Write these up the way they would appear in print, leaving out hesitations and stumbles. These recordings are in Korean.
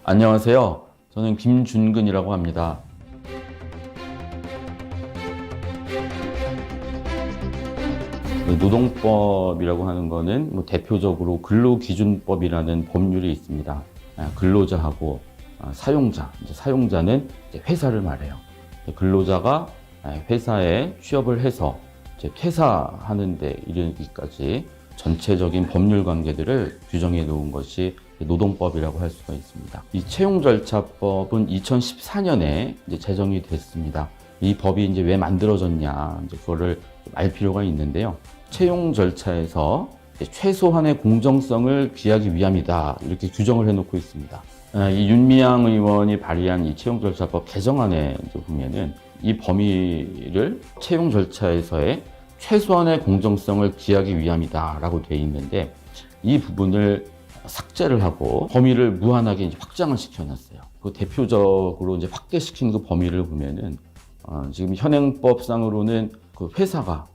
안녕하세요. 저는 김준근이라고 합니다. 노동법이라고 하는 거는 대표적으로 근로기준법이라는 법률이 있습니다. 근로자하고 사용자, 사용자는 회사를 말해요. 근로자가 회사에 취업을 해서 퇴사하는 데 이르기까지 전체적인 법률 관계들을 규정해 놓은 것이 노동법이라고 할 수가 있습니다. 이 채용절차법은 2014년에 제정이 됐습니다. 이 법이 왜 만들어졌냐, 그거를 알 필요가 있는데요. 채용 절차에서 최소한의 공정성을 기하기 위함이다, 이렇게 규정을 해놓고 있습니다. 이 윤미향 의원이 발의한 이 채용절차법 개정안에 보면은 이 범위를 채용 절차에서의 최소한의 공정성을 기하기 위함이다라고 되어 있는데, 이 부분을 삭제를 하고 범위를 무한하게 확장을 시켜놨어요. 그 대표적으로 확대시킨 그 범위를 보면은 지금 현행법상으로는 그 회사가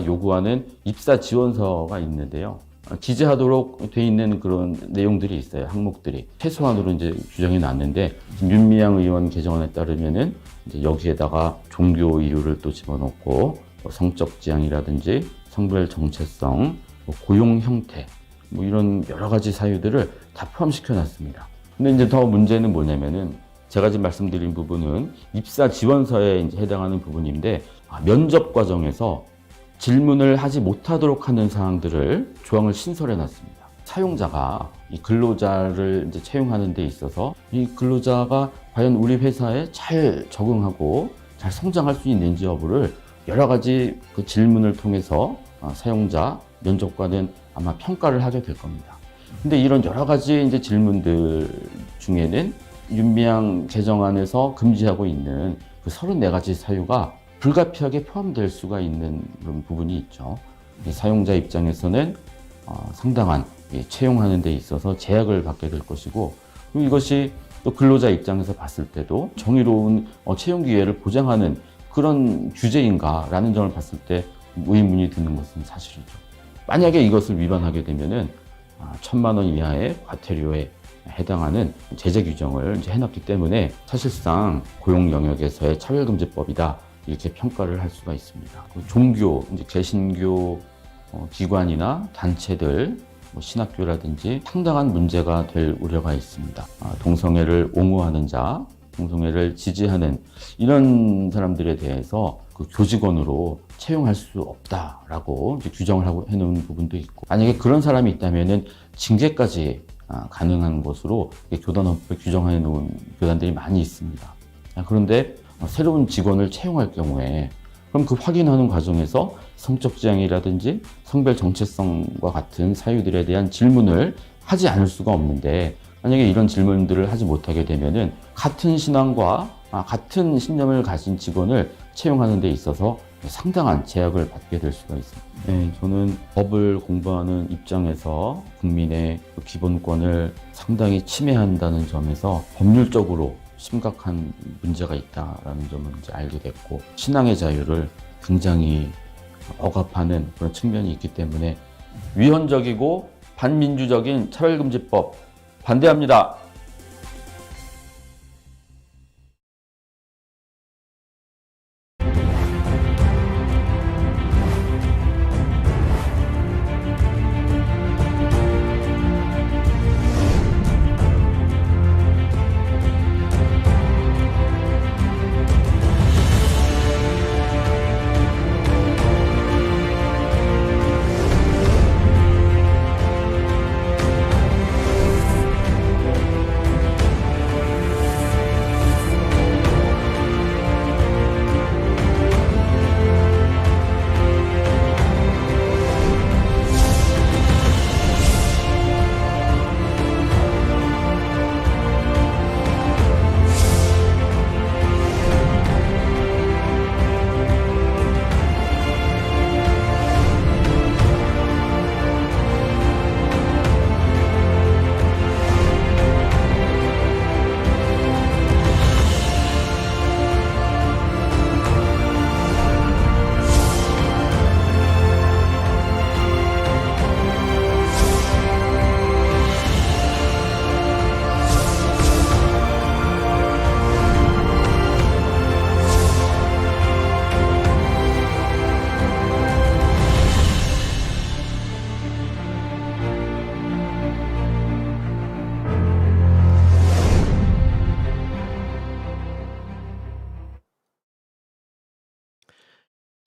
요구하는 입사 지원서가 있는데요. 기재하도록 돼 있는 그런 내용들이 있어요. 항목들이 최소한으로 규정이 났는데, 윤미향 의원 개정안에 따르면은 여기에다가 종교 이유를 또 집어넣고 성적 지향이라든지 성별 정체성, 고용 형태, 이런 여러 가지 사유들을 다 포함시켜 놨습니다. 근데 더 문제는 뭐냐면은, 제가 지금 말씀드린 부분은 입사 지원서에 해당하는 부분인데, 면접 과정에서 질문을 하지 못하도록 하는 사항들을 조항을 신설해 놨습니다. 사용자가 이 근로자를 채용하는 데 있어서 이 근로자가 과연 우리 회사에 잘 적응하고 잘 성장할 수 있는지 여부를 여러 가지 그 질문을 통해서 사용자, 면접관은 아마 평가를 하게 될 겁니다. 근데 이런 여러 가지 질문들 중에는 윤미향 개정안에서 금지하고 있는 그 34가지 사유가 불가피하게 포함될 수가 있는 그런 부분이 있죠. 사용자 입장에서는 상당한 채용하는 데 있어서 제약을 받게 될 것이고, 그리고 이것이 또 근로자 입장에서 봤을 때도 정의로운 채용 기회를 보장하는 그런 규제인가라는 점을 봤을 때 의문이 드는 것은 사실이죠. 만약에 이것을 위반하게 되면은 1,000만 원 이하의 과태료에 해당하는 제재 규정을 해놨기 때문에 사실상 고용 영역에서의 차별금지법이다, 이렇게 평가를 할 수가 있습니다. 종교, 개신교 기관이나 단체들, 신학교라든지 상당한 문제가 될 우려가 있습니다. 동성애를 옹호하는 자, 동성애를 지지하는 이런 사람들에 대해서 그 교직원으로 채용할 수 없다라고 규정을 하고 해놓은 부분도 있고, 만약에 그런 사람이 있다면은 징계까지 가능한 것으로 교단법에 규정해 놓은 교단들이 많이 있습니다. 그런데 새로운 직원을 채용할 경우에 그럼 그 확인하는 과정에서 성적 지향이라든지 성별 정체성과 같은 사유들에 대한 질문을 하지 않을 수가 없는데, 만약에 이런 질문들을 하지 못하게 되면은 같은 신앙과 같은 신념을 가진 직원을 채용하는 데 있어서 상당한 제약을 받게 될 수가 있습니다. 네, 저는 법을 공부하는 입장에서 국민의 기본권을 상당히 침해한다는 점에서 법률적으로 심각한 문제가 있다는 점을 알게 됐고, 신앙의 자유를 굉장히 억압하는 그런 측면이 있기 때문에 위헌적이고 반민주적인 차별금지법 반대합니다.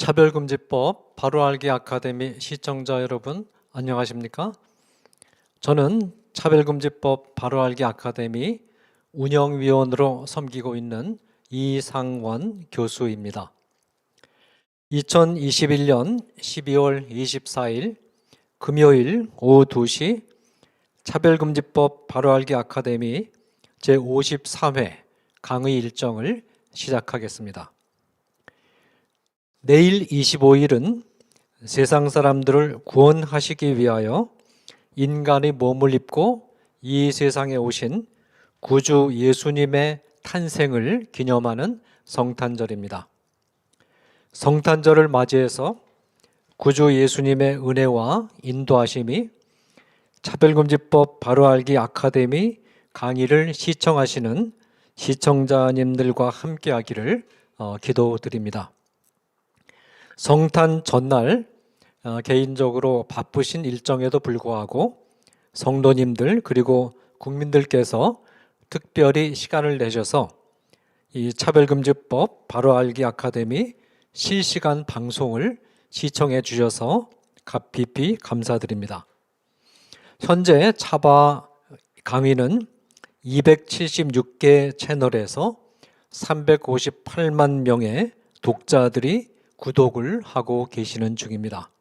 차별금지법 바로알기 아카데미 시청자 여러분 안녕하십니까? 저는 차별금지법 바로알기 아카데미 운영위원으로 섬기고 있는 이상원 교수입니다. 2021년 12월 24일 금요일 오후 2시 차별금지법 바로알기 아카데미 제53회 강의 일정을 시작하겠습니다. 내일 25일은 세상 사람들을 구원하시기 위하여 인간의 몸을 입고 이 세상에 오신 구주 예수님의 탄생을 기념하는 성탄절입니다. 성탄절을 맞이해서 구주 예수님의 은혜와 인도하심이 차별금지법 바로알기 아카데미 강의를 시청하시는 시청자님들과 함께하기를 기도드립니다. 성탄 전날 개인적으로 바쁘신 일정에도 불구하고 성도님들 그리고 국민들께서 특별히 시간을 내셔서 이 차별금지법 바로알기 아카데미 실시간 방송을 시청해 주셔서 깊이 감사드립니다. 현재 차바 강의는 276개 채널에서 358만 명의 독자들이 구독을 하고 계시는 중입니다.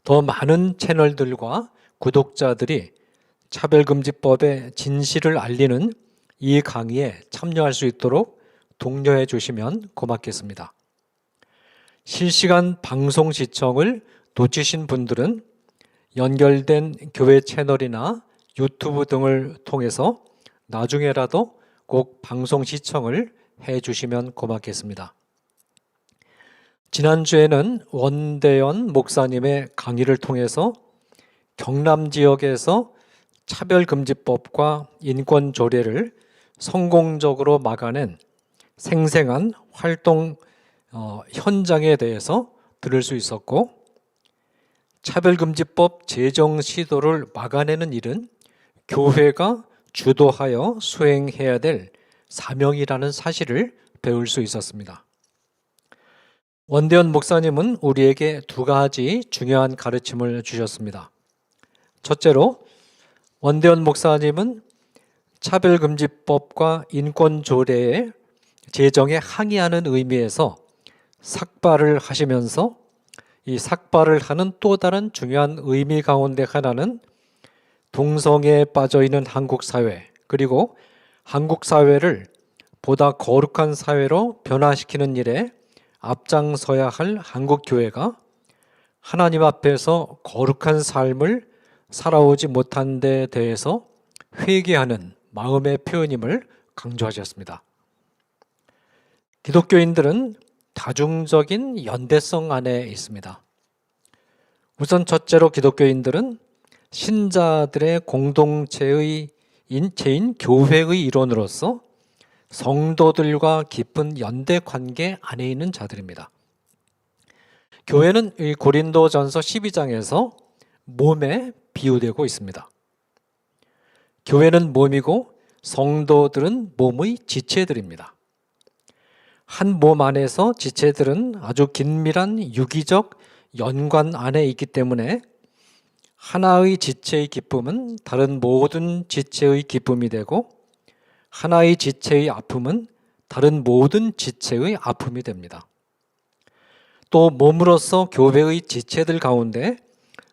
더 많은 채널들과 구독자들이 차별금지법의 진실을 알리는 이 강의에 참여할 수 있도록 독려해 주시면 고맙겠습니다. 실시간 방송 시청을 놓치신 분들은 연결된 교회 채널이나 유튜브 등을 통해서 나중에라도 꼭 방송 시청을 해 주시면 고맙겠습니다. 지난주에는 원대연 목사님의 강의를 통해서 경남 지역에서 차별금지법과 인권조례를 성공적으로 막아낸 생생한 활동 현장에 대해서 들을 수 있었고, 차별금지법 제정 시도를 막아내는 일은 교회가 주도하여 수행해야 될 사명이라는 사실을 배울 수 있었습니다. 원대연 목사님은 우리에게 두 가지 중요한 가르침을 주셨습니다. 첫째로 원대연 목사님은 차별금지법과 인권조례의 제정에 항의하는 의미에서 삭발을 하시면서 이 삭발을 하는 또 다른 중요한 의미 가운데 하나는 동성애에 빠져있는 한국 사회 그리고 한국 사회를 보다 거룩한 사회로 변화시키는 일에 앞장서야 할 한국 교회가 하나님 앞에서 거룩한 삶을 살아오지 못한 데 대해서 회개하는 마음의 표현임을 강조하셨습니다. 기독교인들은 다중적인 연대성 안에 있습니다. 우선 첫째로 기독교인들은 신자들의 공동체의 인체인 교회의 일원으로서 성도들과 깊은 연대 관계 안에 있는 자들입니다. 교회는 이 고린도전서 12장에서 몸에 비유되고 있습니다. 교회는 몸이고 성도들은 몸의 지체들입니다. 한 몸 안에서 지체들은 아주 긴밀한 유기적 연관 안에 있기 때문에 하나의 지체의 기쁨은 다른 모든 지체의 기쁨이 되고 하나의 지체의 아픔은 다른 모든 지체의 아픔이 됩니다. 또 몸으로서 교회의 지체들 가운데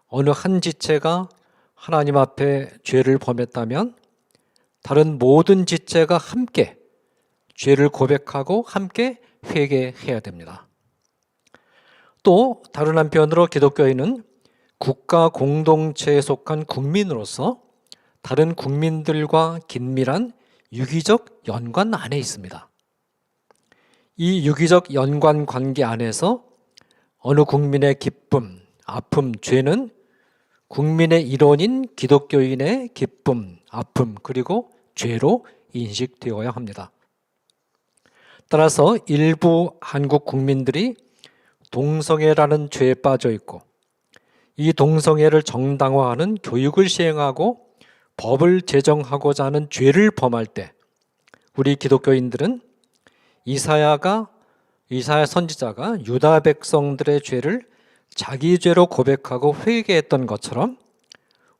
어느 한 지체가 하나님 앞에 죄를 범했다면 다른 모든 지체가 함께 죄를 고백하고 함께 회개해야 됩니다. 또 다른 한편으로 기독교인은 국가 공동체에 속한 국민으로서 다른 국민들과 긴밀한 유기적 연관 안에 있습니다. 이 유기적 연관 관계 안에서 어느 국민의 기쁨, 아픔, 죄는 국민의 일원인 기독교인의 기쁨, 아픔, 그리고 죄로 인식되어야 합니다. 따라서 일부 한국 국민들이 동성애라는 죄에 빠져 있고 이 동성애를 정당화하는 교육을 시행하고 법을 제정하고자 하는 죄를 범할 때 우리 기독교인들은 이사야가 이사야 선지자가 유다 백성들의 죄를 자기 죄로 고백하고 회개했던 것처럼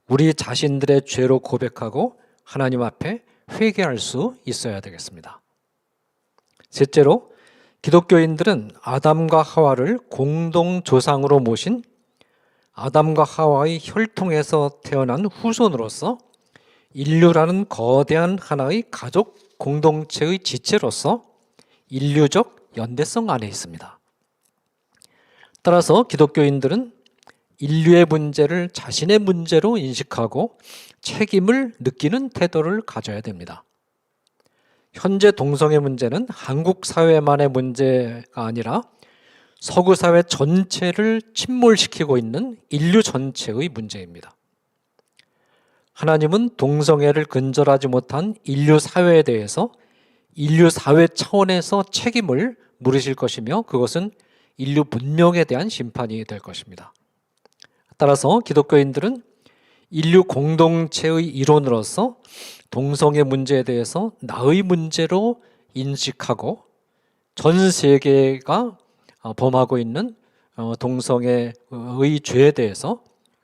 우리 자신들의 죄로 고백하고 하나님 앞에 회개할 수 있어야 되겠습니다. 셋째로, 기독교인들은 아담과 하와를 공동 조상으로 모신 아담과 하와의 혈통에서 태어난 후손으로서 인류라는 거대한 하나의 가족 공동체의 지체로서 인류적 연대성 안에 있습니다. 따라서 기독교인들은 인류의 문제를 자신의 문제로 인식하고 책임을 느끼는 태도를 가져야 됩니다. 현재 동성애 문제는 한국 사회만의 문제가 아니라 서구 사회 전체를 침몰시키고 있는 인류 전체의 문제입니다. 하나님은 동성애를 근절하지 못한 인류 사회에 대해서 인류 사회 차원에서 책임을 물으실 것이며 그것은 인류 문명에 대한 심판이 될 것입니다. 따라서 기독교인들은 인류 공동체의 일원으로서 동성애 문제에 대해서 나의 문제로 인식하고 전 세계가 범하고 있는 동성애의 죄에 대해서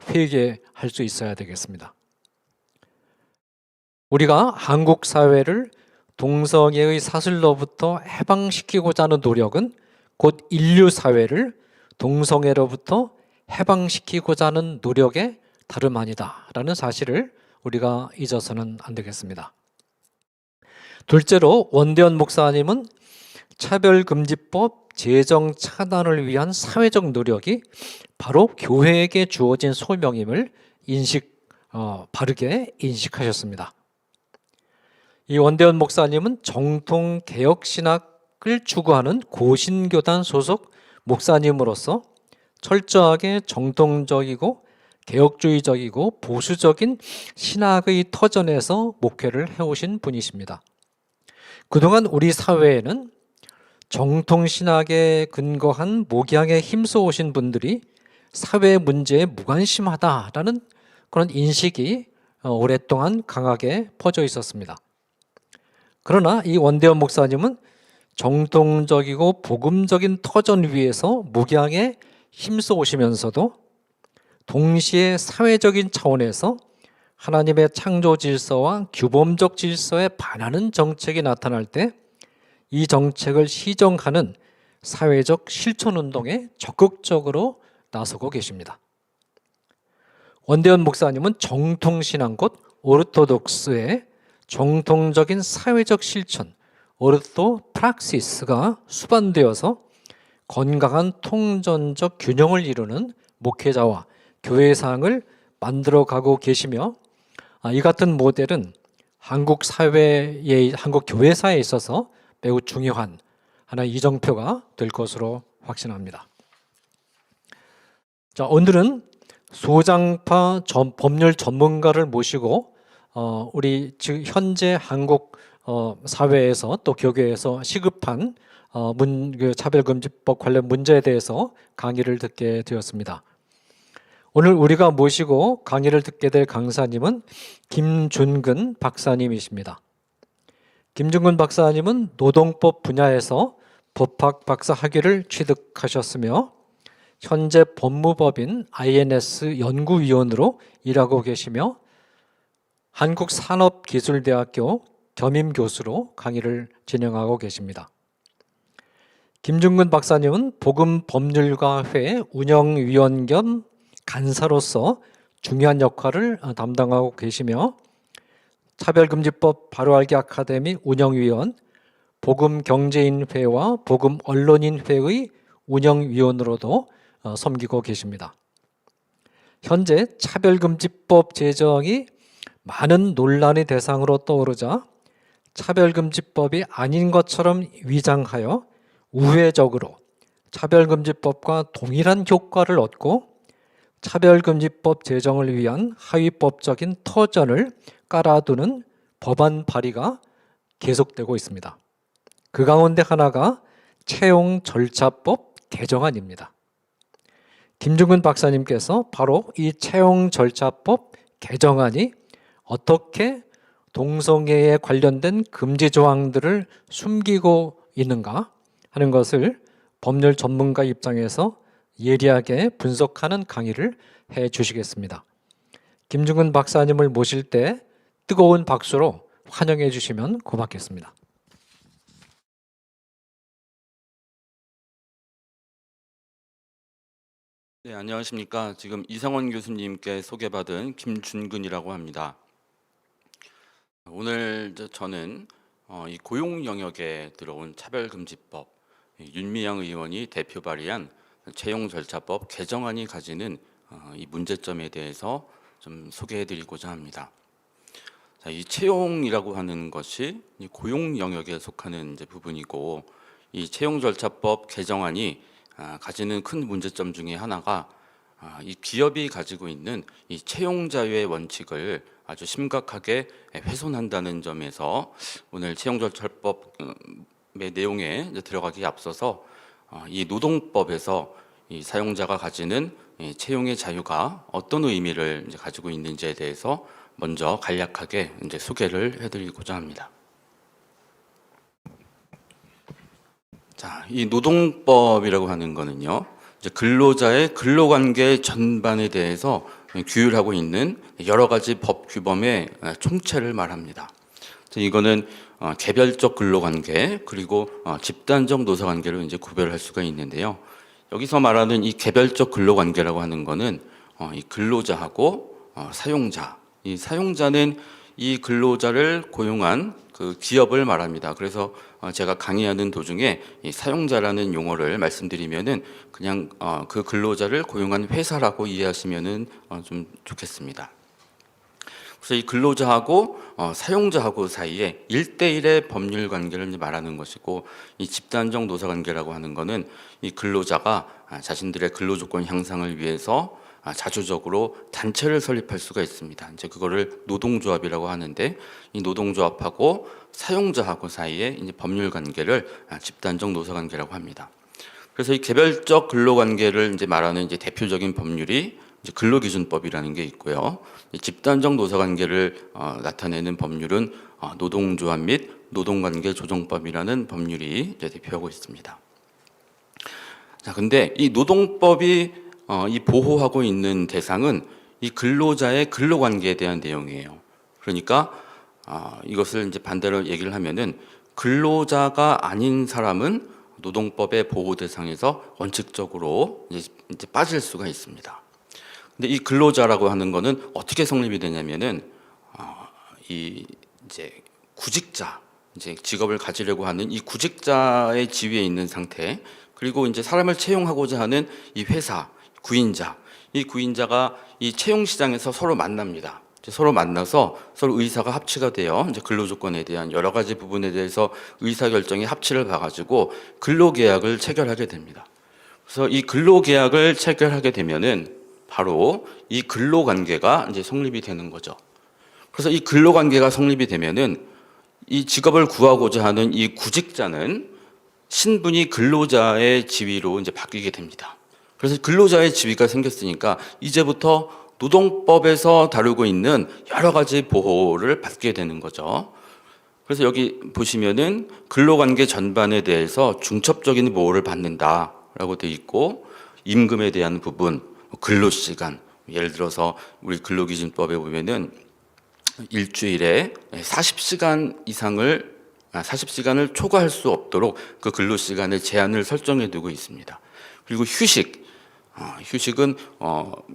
회개할 수 있어야 되겠습니다. 우리가 한국 사회를 동성애의 사슬로부터 해방시키고자 하는 노력은 곧 인류 사회를 동성애로부터 해방시키고자 하는 노력의 다름 아니다라는 사실을 우리가 잊어서는 안 되겠습니다. 둘째로, 원대현 목사님은 차별금지법 제정 차단을 위한 사회적 노력이 바로 교회에게 주어진 소명임을 바르게 인식하셨습니다. 이 원대현 목사님은 정통 개혁신학을 추구하는 고신교단 소속 목사님으로서 철저하게 정통적이고 개혁주의적이고 보수적인 신학의 터전에서 목회를 해오신 분이십니다. 그동안 우리 사회에는 정통신학에 근거한 목양에 힘써오신 분들이 사회 문제에 무관심하다라는 그런 인식이 오랫동안 강하게 퍼져 있었습니다. 그러나 이 원대현 목사님은 정통적이고 복음적인 터전 위에서 목양에 힘써오시면서도 동시에 사회적인 차원에서 하나님의 창조 질서와 규범적 질서에 반하는 정책이 나타날 때 이 정책을 시정하는 사회적 실천운동에 적극적으로 나서고 계십니다. 원대현 목사님은 정통신앙 곧 오르토독스의 정통적인 사회적 실천, 오르토프락시스가 수반되어서 건강한 통전적 균형을 이루는 목회자와 교회상을 만들어가고 계시며 이 같은 모델은 한국 교회사에 있어서 매우 중요한 하나의 이정표가 될 것으로 확신합니다. 자, 오늘은 소장파 법률 전문가를 모시고 우리 지금 현재 한국 사회에서 또 교계에서 시급한 차별금지법 관련 문제에 대해서 강의를 듣게 되었습니다. 오늘 우리가 모시고 강의를 듣게 될 강사님은 김준근 박사님이십니다. 김준근 박사님은 노동법 분야에서 법학 박사 학위를 취득하셨으며 현재 법무법인 INS 연구위원으로 일하고 계시며 한국산업기술대학교 겸임교수로 강의를 진행하고 계십니다. 김준근 박사님은 복음법률가회 운영위원 겸 간사로서 중요한 역할을 담당하고 계시며 차별금지법 바로알기 아카데미 운영위원, 복음경제인회와 복음언론인회의 운영위원으로도 섬기고 계십니다. 현재 차별금지법 제정이 많은 논란의 대상으로 떠오르자 차별금지법이 아닌 것처럼 위장하여 우회적으로 차별금지법과 동일한 효과를 얻고 차별금지법 제정을 위한 하위법적인 터전을 깔아두는 법안 발의가 계속되고 있습니다. 그 가운데 하나가 채용절차법 개정안입니다. 김준근 박사님께서 바로 이 채용절차법 개정안이 어떻게 동성애에 관련된 금지 조항들을 숨기고 있는가 하는 것을 법률 전문가 입장에서 예리하게 분석하는 강의를 해 주시겠습니다. 김중근 박사님을 모실 때 뜨거운 박수로 환영해 주시면 고맙겠습니다. 네, 안녕하십니까. 지금 이상원 교수님께 소개받은 김준근이라고 합니다. 오늘 저는 이 고용 영역에 들어온 차별금지법, 윤미향 의원이 대표 발의한 채용절차법 개정안이 가지는 이 문제점에 대해서 좀 소개해드리고자 합니다. 자, 이 채용이라고 하는 것이 이 고용 영역에 속하는 이제 부분이고, 이 채용절차법 개정안이 가지는 큰 문제점 중에 하나가 이 기업이 가지고 있는 이 채용 자유의 원칙을 아주 심각하게 훼손한다는 점에서 오늘 채용절차법의 내용에 이제 들어가기 앞서서 이 노동법에서 이 사용자가 가지는 이 채용의 자유가 어떤 의미를 이제 가지고 있는지에 대해서 먼저 간략하게 이제 소개를 해드리고자 합니다. 자, 이 노동법이라고 하는 거는요, 이제 근로자의 근로관계 전반에 대해서 규율하고 있는 여러 가지 법 규범의 총체를 말합니다. 이거는 개별적 근로관계 그리고 집단적 노사관계로 이제 구별할 수가 있는데요. 여기서 말하는 이 개별적 근로관계라고 하는 거는 이 근로자하고 사용자, 이 사용자는 이 근로자를 고용한 그 기업을 말합니다. 그래서 제가 강의하는 도중에 이 사용자라는 용어를 말씀드리면은 그냥 그 근로자를 고용한 회사라고 이해하시면은 좀 좋겠습니다. 그래서 이 근로자하고 사용자하고 사이에 1대1의 법률 관계를 이제 말하는 것이고, 이 집단적 노사 관계라고 하는 것은 이 근로자가 자신들의 근로 조건 향상을 위해서 자주적으로 단체를 설립할 수가 있습니다. 이제 그거를 노동조합이라고 하는데, 이 노동조합하고 사용자하고 사이에 이제 법률 관계를 집단적 노사 관계라고 합니다. 그래서 이 개별적 근로 관계를 이제 말하는 이제 대표적인 법률이 이제 근로기준법이라는 게 있고요. 집단적 노사 관계를 나타내는 법률은 노동조합 및 노동관계 조정법이라는 법률이 이제 대표하고 있습니다. 자, 근데 이 노동법이 이 보호하고 있는 대상은 이 근로자의 근로관계에 대한 내용이에요. 그러니까 이것을 이제 반대로 얘기를 하면은 근로자가 아닌 사람은 노동법의 보호 대상에서 원칙적으로 이제 빠질 수가 있습니다. 근데 이 근로자라고 하는 거는 어떻게 성립이 되냐면은 이 이제 구직자, 이제 직업을 가지려고 하는 이 구직자의 지위에 있는 상태, 그리고 이제 사람을 채용하고자 하는 이 회사, 구인자, 이 구인자가 이 채용 시장에서 서로 만납니다. 서로 만나서 서로 의사가 합치가 돼요. 이제 근로조건에 대한 여러 가지 부분에 대해서 의사결정의 합치를 봐가지고 근로계약을 체결하게 됩니다. 그래서 이 근로계약을 체결하게 되면은 바로 이 근로관계가 이제 성립이 되는 거죠. 그래서 이 근로관계가 성립이 되면은 이 직업을 구하고자 하는 이 구직자는 신분이 근로자의 지위로 이제 바뀌게 됩니다. 그래서 근로자의 지위가 생겼으니까 이제부터 노동법에서 다루고 있는 여러 가지 보호를 받게 되는 거죠. 그래서 여기 보시면은 근로관계 전반에 대해서 중첩적인 보호를 받는다라고 돼 있고, 임금에 대한 부분, 근로시간, 예를 들어서 우리 근로기준법에 보면은 일주일에 40시간을 초과할 수 없도록 그 근로시간의 제한을 설정해 두고 있습니다. 그리고 휴식은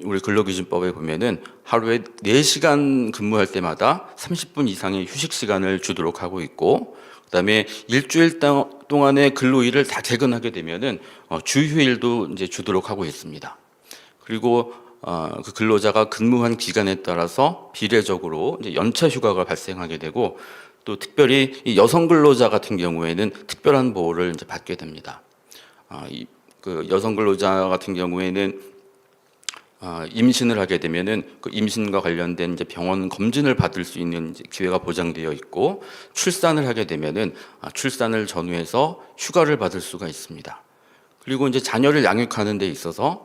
우리 근로기준법에 보면은 하루에 4시간 근무할 때마다 30분 이상의 휴식 시간을 주도록 하고 있고, 그다음에 일주일 동안의 근로일을 다 개근하게 되면은 주휴일도 이제 주도록 하고 있습니다. 그리고 그 근로자가 근무한 기간에 따라서 비례적으로 이제 연차 휴가가 발생하게 되고, 또 특별히 이 여성 근로자 같은 경우에는 특별한 보호를 이제 받게 됩니다. 그 여성 근로자 같은 경우에는 임신을 하게 되면은 그 임신과 관련된 이제 병원 검진을 받을 수 있는 이제 기회가 보장되어 있고, 출산을 하게 되면은 출산을 전후해서 휴가를 받을 수가 있습니다. 그리고 이제 자녀를 양육하는 데 있어서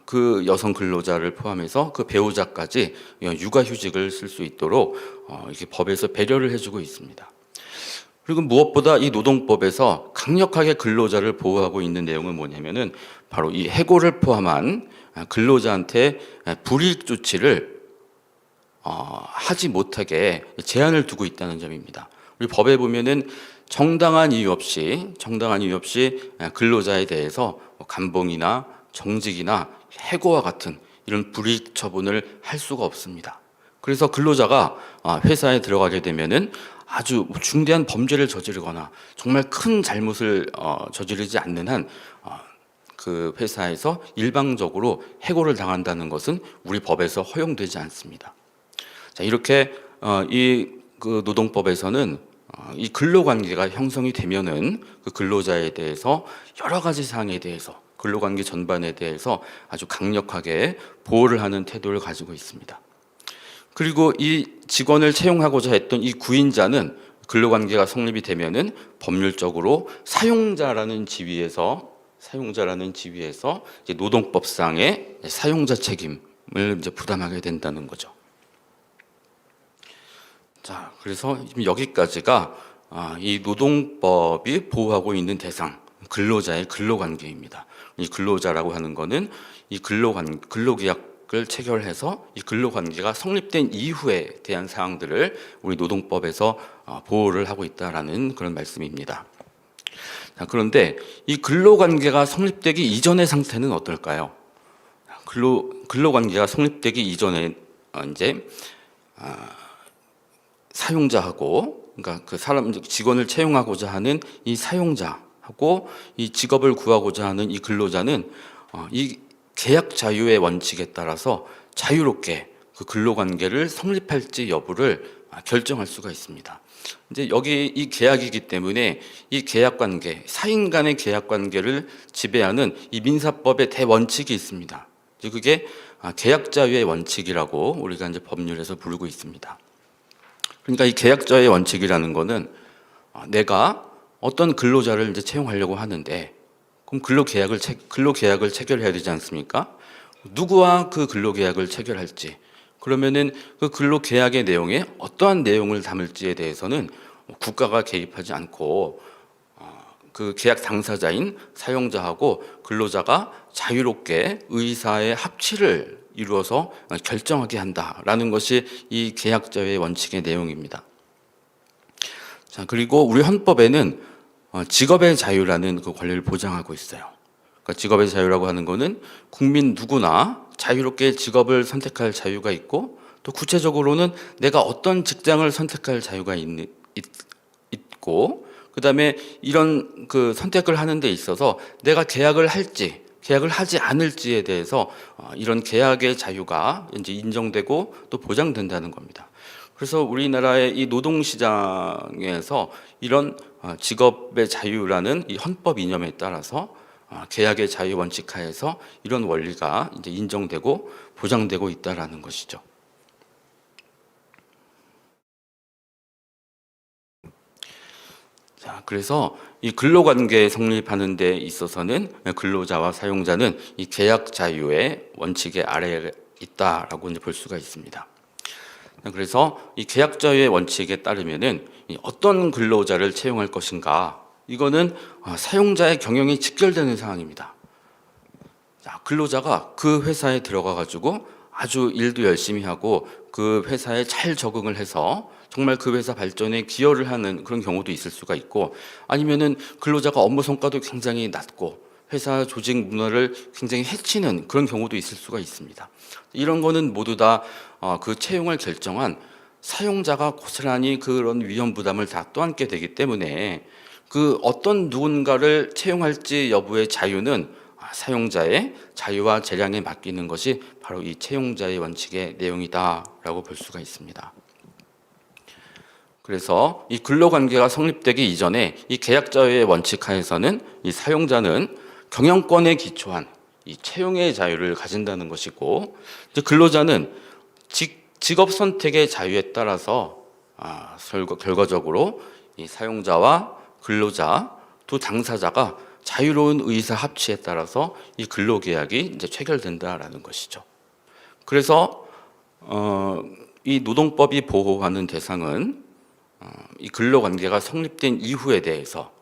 그 여성 근로자를 포함해서 그 배우자까지 육아휴직을 쓸 수 있도록 이렇게 법에서 배려를 해주고 있습니다. 그리고 무엇보다 이 노동법에서 강력하게 근로자를 보호하고 있는 내용은 뭐냐면은 바로 이 해고를 포함한 근로자한테 불이익 조치를 하지 못하게 제한을 두고 있다는 점입니다. 우리 법에 보면은 정당한 이유 없이 근로자에 대해서 감봉이나 정직이나 해고와 같은 이런 불이익 처분을 할 수가 없습니다. 그래서 근로자가 회사에 들어가게 되면은 아주 중대한 범죄를 저지르거나 정말 큰 잘못을 저지르지 않는 한 그 회사에서 일방적으로 해고를 당한다는 것은 우리 법에서 허용되지 않습니다. 자, 이렇게 그 노동법에서는 이 근로관계가 형성이 되면은 그 근로자에 대해서 여러 가지 사항에 대해서 근로관계 전반에 대해서 아주 강력하게 보호를 하는 태도를 가지고 있습니다. 그리고 이 직원을 채용하고자 했던 이 구인자는 근로관계가 성립이 되면은 법률적으로 사용자라는 지위에서 이제 노동법상의 사용자 책임을 이제 부담하게 된다는 거죠. 자, 그래서 지금 여기까지가 이 노동법이 보호하고 있는 대상, 근로자의 근로관계입니다. 이 근로자라고 하는 거는 이 근로계약을 체결해서 이 근로관계가 성립된 이후에 대한 사항들을 우리 노동법에서 보호를 하고 있다라는 그런 말씀입니다. 자, 그런데 이 근로관계가 성립되기 이전의 상태는 어떨까요? 근로관계가 성립되기 이전에 이제 사용자하고, 그러니까 그 직원을 채용하고자 하는 이 사용자하고 이 직업을 구하고자 하는 이 근로자는 이 계약 자유의 원칙에 따라서 자유롭게 그 근로관계를 성립할지 여부를 결정할 수가 있습니다. 이제 여기 이 계약이기 때문에 이 계약관계, 사인 간의 계약관계를 지배하는 이 민사법의 대원칙이 있습니다. 이제 그게 계약 자유의 원칙이라고 우리가 이제 법률에서 부르고 있습니다. 그러니까 이 계약자의 원칙이라는 거는 내가 어떤 근로자를 이제 채용하려고 하는데 그럼 근로계약을 체결해야 되지 않습니까? 누구와 그 근로계약을 체결할지, 그러면은 그 근로계약의 내용에 어떠한 내용을 담을지에 대해서는 국가가 개입하지 않고 그 계약 당사자인 사용자하고 근로자가 자유롭게 의사의 합치를 이루어서 결정하게 한다라는 것이 이 계약자의 원칙의 내용입니다. 자, 그리고 우리 헌법에는 직업의 자유라는 그 권리를 보장하고 있어요. 그러니까 직업의 자유라고 하는 것은 국민 누구나 자유롭게 직업을 선택할 자유가 있고, 또 구체적으로는 내가 어떤 직장을 선택할 자유가 있고, 그다음에 이런 그 선택을 하는 데 있어서 내가 계약을 할지 계약을 하지 않을지에 대해서 이런 계약의 자유가 이제 인정되고 또 보장된다는 겁니다. 그래서 우리나라의 이 노동시장에서 이런 직업의 자유라는 이 헌법 이념에 따라서 계약의 자유 원칙 하에서 이런 원리가 이제 인정되고 보장되고 있다라는 것이죠. 자, 그래서 이 근로관계 성립하는 데 있어서는 근로자와 사용자는 이 계약 자유의 원칙의 아래에 있다라고 이제 볼 수가 있습니다. 그래서 이 계약 자유의 원칙에 따르면은 어떤 근로자를 채용할 것인가, 이거는 사용자의 경영이 직결되는 상황입니다. 자, 근로자가 그 회사에 들어가 가지고 아주 일도 열심히 하고 그 회사에 잘 적응을 해서 정말 그 회사 발전에 기여를 하는 그런 경우도 있을 수가 있고, 아니면은 근로자가 업무 성과도 굉장히 낮고 회사 조직 문화를 굉장히 해치는 그런 경우도 있을 수가 있습니다. 이런 거는 모두 다 그 채용을 결정한 사용자가 고스란히 그런 위험 부담을 다 떠안게 되기 때문에 그 어떤 누군가를 채용할지 여부의 자유는 사용자의 자유와 재량에 맡기는 것이 바로 이 채용자의 원칙의 내용이다라고 볼 수가 있습니다. 그래서 이 근로관계가 성립되기 이전에 이 계약자의 원칙 하에서는 이 사용자는 경영권에 기초한 이 채용의 자유를 가진다는 것이고, 이제 근로자는 직업 선택의 자유에 따라서 결과적으로 이 사용자와 근로자 두 당사자가 자유로운 의사 합치에 따라서 이 근로계약이 이제 체결된다라는 것이죠. 그래서 이 노동법이 보호하는 대상은 이 근로관계가 성립된 이후에 대해서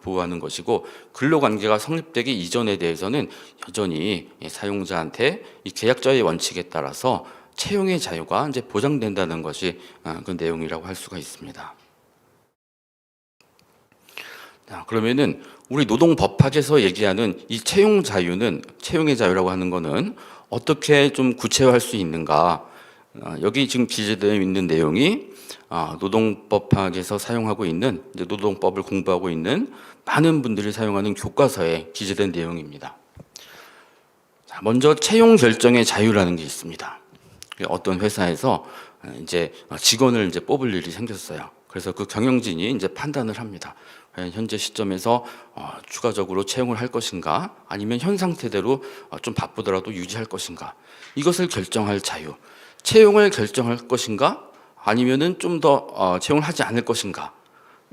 보호하는 것이고, 근로관계가 성립되기 이전에 대해서는 여전히 사용자한테 이 계약자의 원칙에 따라서 채용의 자유가 이제 보장된다는 것이 그 내용이라고 할 수가 있습니다. 자, 그러면은 우리 노동법학에서 얘기하는 이 채용 자유는, 채용의 자유라고 하는 것은 어떻게 좀 구체화할 수 있는가? 여기 지금 기재되어 있는 내용이 노동법학에서 사용하고 있는, 이제 노동법을 공부하고 있는 많은 분들이 사용하는 교과서에 기재된 내용입니다. 자, 먼저 채용 결정의 자유라는 게 있습니다. 어떤 회사에서 이제 직원을 이제 뽑을 일이 생겼어요. 그래서 그 경영진이 이제 판단을 합니다. 현재 시점에서 추가적으로 채용을 할 것인가, 아니면 현 상태대로 좀 바쁘더라도 유지할 것인가, 이것을 결정할 자유. 채용을 결정할 것인가, 아니면은 좀 더 채용을 하지 않을 것인가,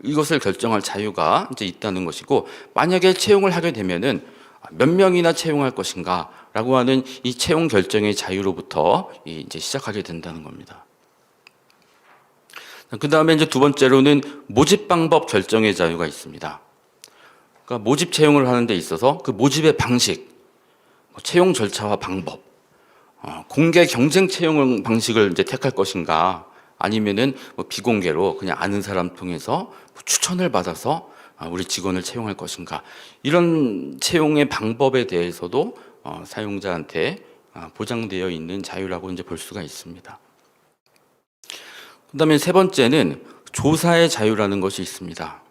이것을 결정할 자유가 이제 있다는 것이고, 만약에 채용을 하게 되면은 몇 명이나 채용할 것인가라고 하는 이 채용 결정의 자유로부터 이제 시작하게 된다는 겁니다. 그 다음에 이제 두 번째로는 모집 방법 결정의 자유가 있습니다. 그러니까 모집 채용을 하는 데 있어서 그 모집의 방식, 채용 절차와 방법, 공개 경쟁 채용 방식을 이제 택할 것인가, 아니면은 비공개로 그냥 아는 사람 통해서 추천을 받아서 우리 직원을 채용할 것인가, 이런 채용의 방법에 대해서도 사용자한테 보장되어 있는 자유라고 이제 볼 수가 있습니다. 그다음에 세 번째는 조사의 자유라는 것이 있습니다.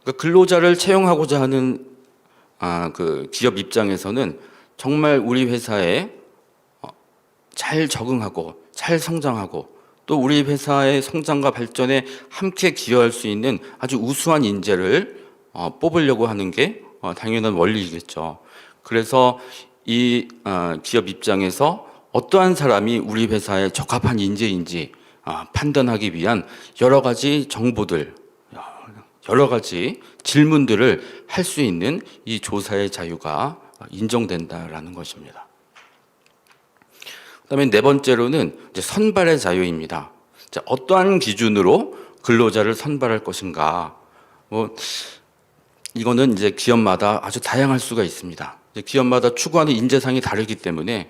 그러니까 근로자를 채용하고자 하는 그 기업 입장에서는 정말 우리 회사에 잘 적응하고 잘 성장하고 또 우리 회사의 성장과 발전에 함께 기여할 수 있는 아주 우수한 인재를 뽑으려고 하는 게 당연한 원리이겠죠. 그래서 이 기업 입장에서 어떠한 사람이 우리 회사에 적합한 인재인지 판단하기 위한 여러 가지 정보들, 여러 가지 질문들을 할 수 있는 이 조사의 자유가 인정된다라는 것입니다. 그다음에 네 번째로는 이제 선발의 자유입니다. 자, 어떠한 기준으로 근로자를 선발할 것인가? 이거는 이제 기업마다 아주 다양할 수가 있습니다. 이제 기업마다 추구하는 인재상이 다르기 때문에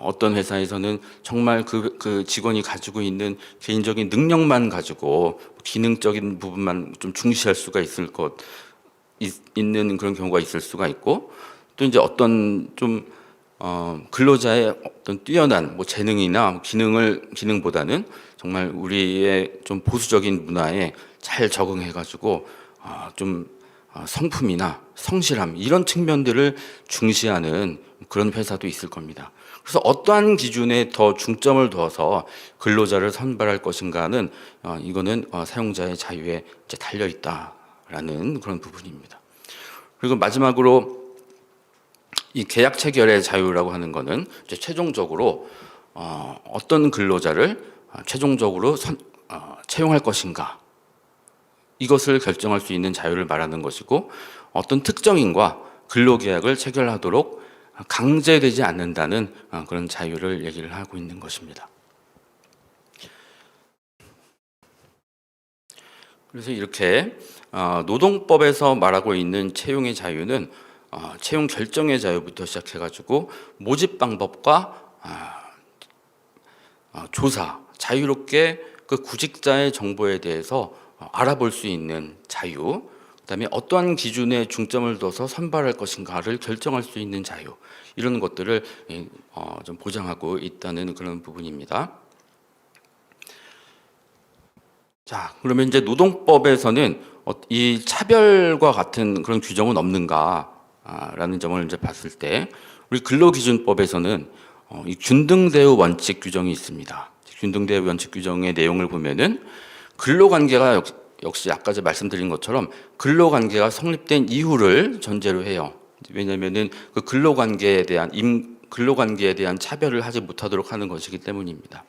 어떤 회사에서는 정말 그 직원이 가지고 있는 개인적인 능력만 가지고 기능적인 부분만 좀 중시할 수가 있는 그런 경우가 있을 수가 있고, 또 이제 어떤 좀 근로자의 어떤 뛰어난 재능이나 기능보다는 정말 우리의 좀 보수적인 문화에 잘 적응해가지고 좀 성품이나 성실함, 이런 측면들을 중시하는 그런 회사도 있을 겁니다. 그래서 어떠한 기준에 더 중점을 두어서 근로자를 선발할 것인가는 이거는 사용자의 자유에 이제 달려 있다라는 그런 부분입니다. 그리고 마지막으로 이 계약 체결의 자유라고 하는 거는 이제 최종적으로 어떤 근로자를 최종적으로 채용할 것인가, 이것을 결정할 수 있는 자유를 말하는 것이고, 어떤 특정인과 근로계약을 체결하도록 강제되지 않는다는 그런 자유를 얘기를 하고 있는 것입니다. 그래서 이렇게 노동법에서 말하고 있는 채용의 자유는 채용 결정의 자유부터 시작해가지고 모집 방법과 조사, 자유롭게 그 구직자의 정보에 대해서 알아볼 수 있는 자유, 그다음에 어떠한 기준에 중점을 둬서 선발할 것인가를 결정할 수 있는 자유, 이런 것들을 좀 보장하고 있다는 그런 부분입니다. 자, 그러면 이제 노동법에서는 이 차별과 같은 그런 규정은 없는가라는 점을 이제 봤을 때, 우리 근로기준법에서는 이 균등대우 원칙 규정이 있습니다. 균등대우 원칙 규정의 내용을 보면은 근로관계가 역시 아까 말씀드린 것처럼 근로관계가 성립된 이후를 전제로 해요. 왜냐하면은 그 근로관계에 대한 차별을 하지 못하도록 하는 것이기 때문입니다.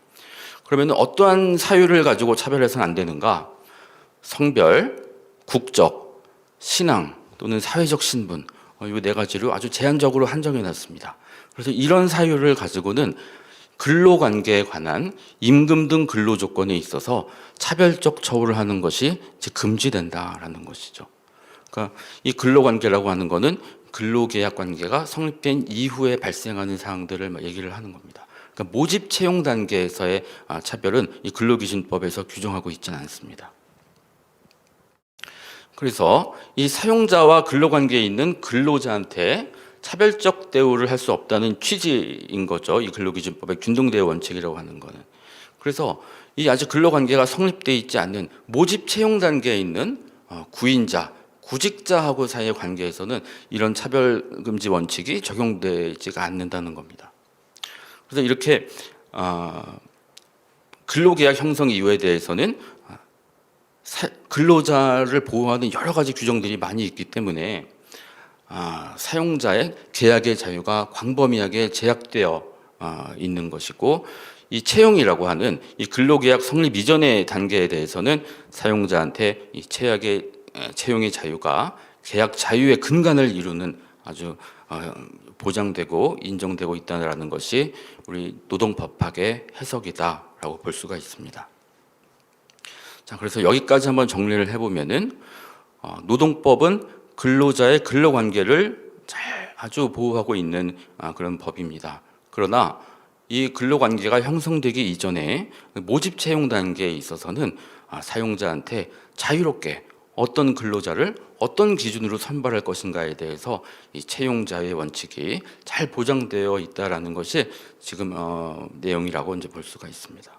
그러면 어떠한 사유를 가지고 차별해서는 안 되는가? 성별, 국적, 신앙 또는 사회적 신분, 이 네 가지로 아주 제한적으로 한정해 놨습니다. 그래서 이런 사유를 가지고는 근로관계에 관한 임금 등 근로조건에 있어서 차별적 처우를 하는 것이 이제 금지된다라는 것이죠. 그러니까 이 근로관계라고 하는 거는 근로계약 관계가 성립된 이후에 발생하는 사항들을 얘기를 하는 겁니다. 그러니까 모집 채용 단계에서의 차별은 이 근로기준법에서 규정하고 있지는 않습니다. 그래서 이 사용자와 근로관계에 있는 근로자한테 차별적 대우를 할 수 없다는 취지인 거죠. 이 근로기준법의 균등대우 원칙이라고 하는 거는. 그래서 이 아직 근로관계가 성립되어 있지 않는 모집 채용 단계에 있는 구인자, 구직자하고 사이의 관계에서는 이런 차별금지 원칙이 적용되지가 않는다는 겁니다. 그래서 이렇게 근로계약 형성 이유에 대해서는 근로자를 보호하는 여러 가지 규정들이 많이 있기 때문에 사용자의 계약의 자유가 광범위하게 제약되어 있는 것이고, 이 채용이라고 하는 이 근로계약 성립 이전의 단계에 대해서는 사용자한테 이 채용의 자유가 계약 자유의 근간을 이루는 아주 보장되고 인정되고 있다는 것이 우리 노동법학의 해석이다라고 볼 수가 있습니다. 자, 그래서 여기까지 한번 정리를 해보면은 노동법은 근로자의 근로관계를 아주 보호하고 있는 그런 법입니다. 그러나 이 근로관계가 형성되기 이전에 모집 채용 단계에 있어서는 사용자한테 자유롭게 어떤 근로자를 어떤 기준으로 선발할 것인가에 대해서 이 채용 자유의 원칙이 잘 보장되어 있다라는 것이 지금 내용이라고 이제 볼 수가 있습니다.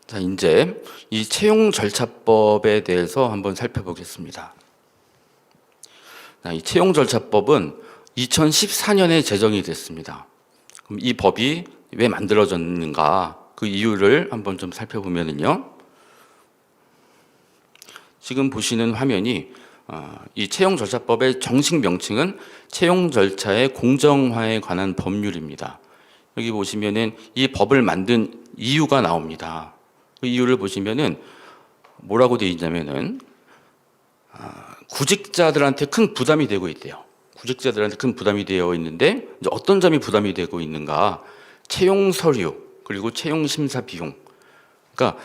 자, 이제 이 채용 절차법에 대해서 한번 살펴보겠습니다. 이 채용 절차법은 2014년에 제정이 됐습니다. 그럼 이 법이 왜 만들어졌는가? 그 이유를 한번 좀 살펴보면요. 지금 보시는 화면이 이 채용 절차법의 정식 명칭은 채용 절차의 공정화에 관한 법률입니다. 여기 보시면은 이 법을 만든 이유가 나옵니다. 그 이유를 보시면은 뭐라고 되어 있냐면은 구직자들한테 큰 부담이 되고 있대요. 구직자들한테 큰 부담이 되어 있는데 이제 어떤 점이 부담이 되고 있는가? 채용 서류 그리고 채용 심사 비용. 그러니까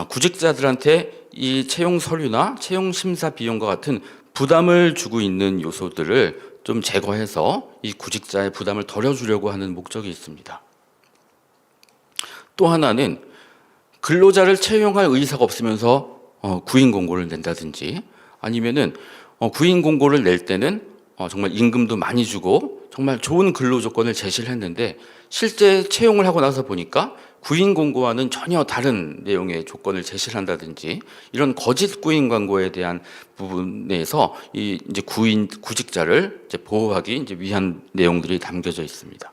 구직자들한테 이 채용 서류나 채용 심사 비용과 같은 부담을 주고 있는 요소들을 좀 제거해서 이 구직자의 부담을 덜어주려고 하는 목적이 있습니다. 또 하나는 근로자를 채용할 의사가 없으면서 구인 공고를 낸다든지, 아니면은 구인 공고를 낼 때는 정말 임금도 많이 주고 정말 좋은 근로 조건을 제시를 했는데 실제 채용을 하고 나서 보니까 구인 공고와는 전혀 다른 내용의 조건을 제시를 한다든지, 이런 거짓 구인 광고에 대한 부분에서 이 이제 구직자를 이제 보호하기 이제 위한 내용들이 담겨져 있습니다.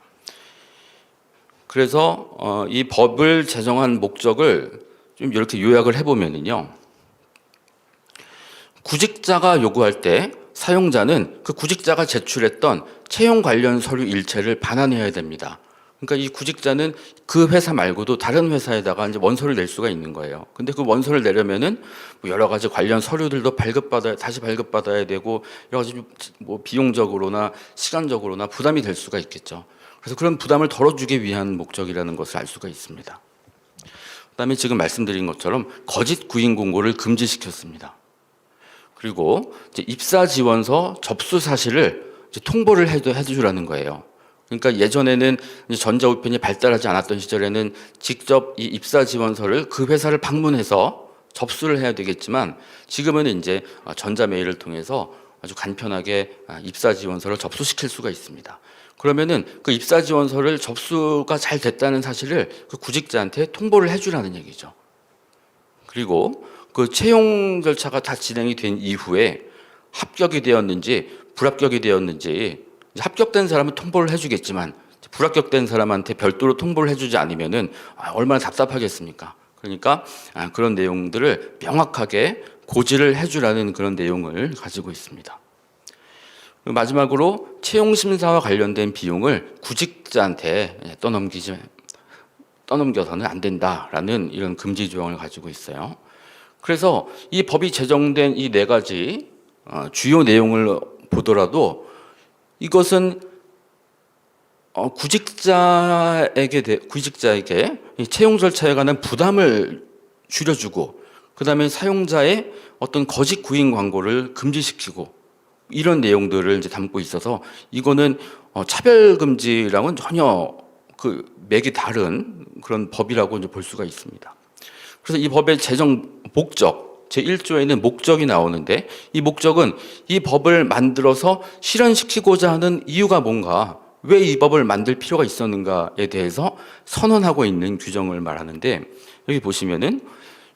그래서 이 법을 제정한 목적을 좀 이렇게 요약을 해보면요. 구직자가 요구할 때 사용자는 그 구직자가 제출했던 채용 관련 서류 일체를 반환해야 됩니다. 그러니까 이 구직자는 그 회사 말고도 다른 회사에다가 이제 원서를 낼 수가 있는 거예요. 근데 그 원서를 내려면은 뭐 여러 가지 관련 서류들도 다시 발급받아야 되고, 여러 가지 뭐 비용적으로나 시간적으로나 부담이 될 수가 있겠죠. 그래서 그런 부담을 덜어주기 위한 목적이라는 것을 알 수가 있습니다. 그다음에 지금 말씀드린 것처럼 거짓 구인 공고를 금지시켰습니다. 그리고 이제 입사 지원서 접수 사실을 이제 통보를 해주라는 거예요. 그러니까 예전에는 전자우편이 발달하지 않았던 시절에는 직접 이 입사 지원서를 그 회사를 방문해서 접수를 해야 되겠지만, 지금은 이제 전자메일을 통해서 아주 간편하게 입사 지원서를 접수시킬 수가 있습니다. 그러면은 그 입사 지원서를 접수가 잘 됐다는 사실을 그 구직자한테 통보를 해주라는 얘기죠. 그리고 그 채용 절차가 다 진행이 된 이후에 합격이 되었는지 불합격이 되었는지, 합격된 사람은 통보를 해주겠지만 불합격된 사람한테 별도로 통보를 해주지 않으면은 얼마나 답답하겠습니까? 그러니까 그런 내용들을 명확하게 고지를 해주라는 그런 내용을 가지고 있습니다. 마지막으로 채용 심사와 관련된 비용을 구직자한테 떠넘겨서는 안 된다라는 이런 금지 조항을 가지고 있어요. 그래서 이 법이 제정된 이 네 가지 주요 내용을 보더라도 이것은 구직자에게 이 채용 절차에 관한 부담을 줄여주고, 그다음에 사용자의 어떤 거짓 구인 광고를 금지시키고, 이런 내용들을 이제 담고 있어서 이거는 차별 금지랑은 전혀 그 맥이 다른 그런 법이라고 이제 볼 수가 있습니다. 그래서 이 법의 제정 목적, 제1조에는 목적이 나오는데, 이 목적은 이 법을 만들어서 실현시키고자 하는 이유가 뭔가, 왜 이 법을 만들 필요가 있었는가에 대해서 선언하고 있는 규정을 말하는데, 여기 보시면은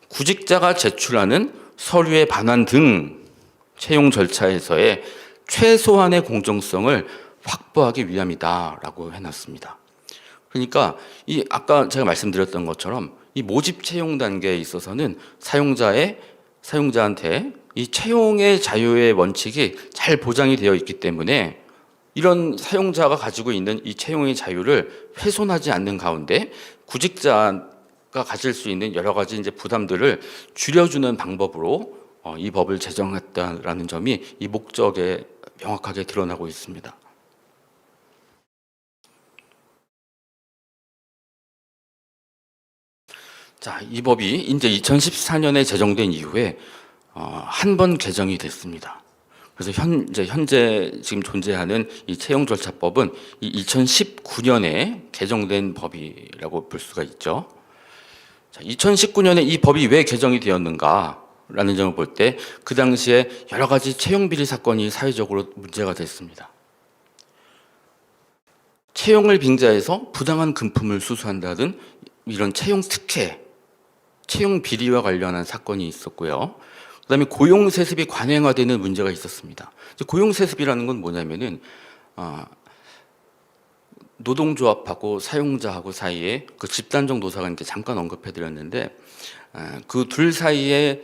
구직자가 제출하는 서류의 반환 등 채용 절차에서의 최소한의 공정성을 확보하기 위함이다라고 해놨습니다. 그러니까 이 아까 제가 말씀드렸던 것처럼 이 모집 채용 단계에 있어서는 사용자한테 이 채용의 자유의 원칙이 잘 보장이 되어 있기 때문에 이런 사용자가 가지고 있는 이 채용의 자유를 훼손하지 않는 가운데 구직자가 가질 수 있는 여러 가지 이제 부담들을 줄여주는 방법으로 이 법을 제정했다라는 점이 이 목적에 명확하게 드러나고 있습니다. 자, 이 법이 이제 2014년에 제정된 이후에 한 번 개정이 됐습니다. 그래서 현재 지금 존재하는 이 채용 절차법은 이 2019년에 개정된 법이라고 볼 수가 있죠. 자, 2019년에 이 법이 왜 개정이 되었는가라는 점을 볼 때 그 당시에 여러 가지 채용 비리 사건이 사회적으로 문제가 됐습니다. 채용을 빙자해서 부당한 금품을 수수한다든 이런 채용 특혜, 채용 비리와 관련한 사건이 있었고요. 그다음에 고용 세습이 관행화되는 문제가 있었습니다. 고용 세습이라는 건 뭐냐면은 노동조합하고 사용자하고 사이에 그 집단적 노사가 이렇게 잠깐 언급해드렸는데 그 둘 사이에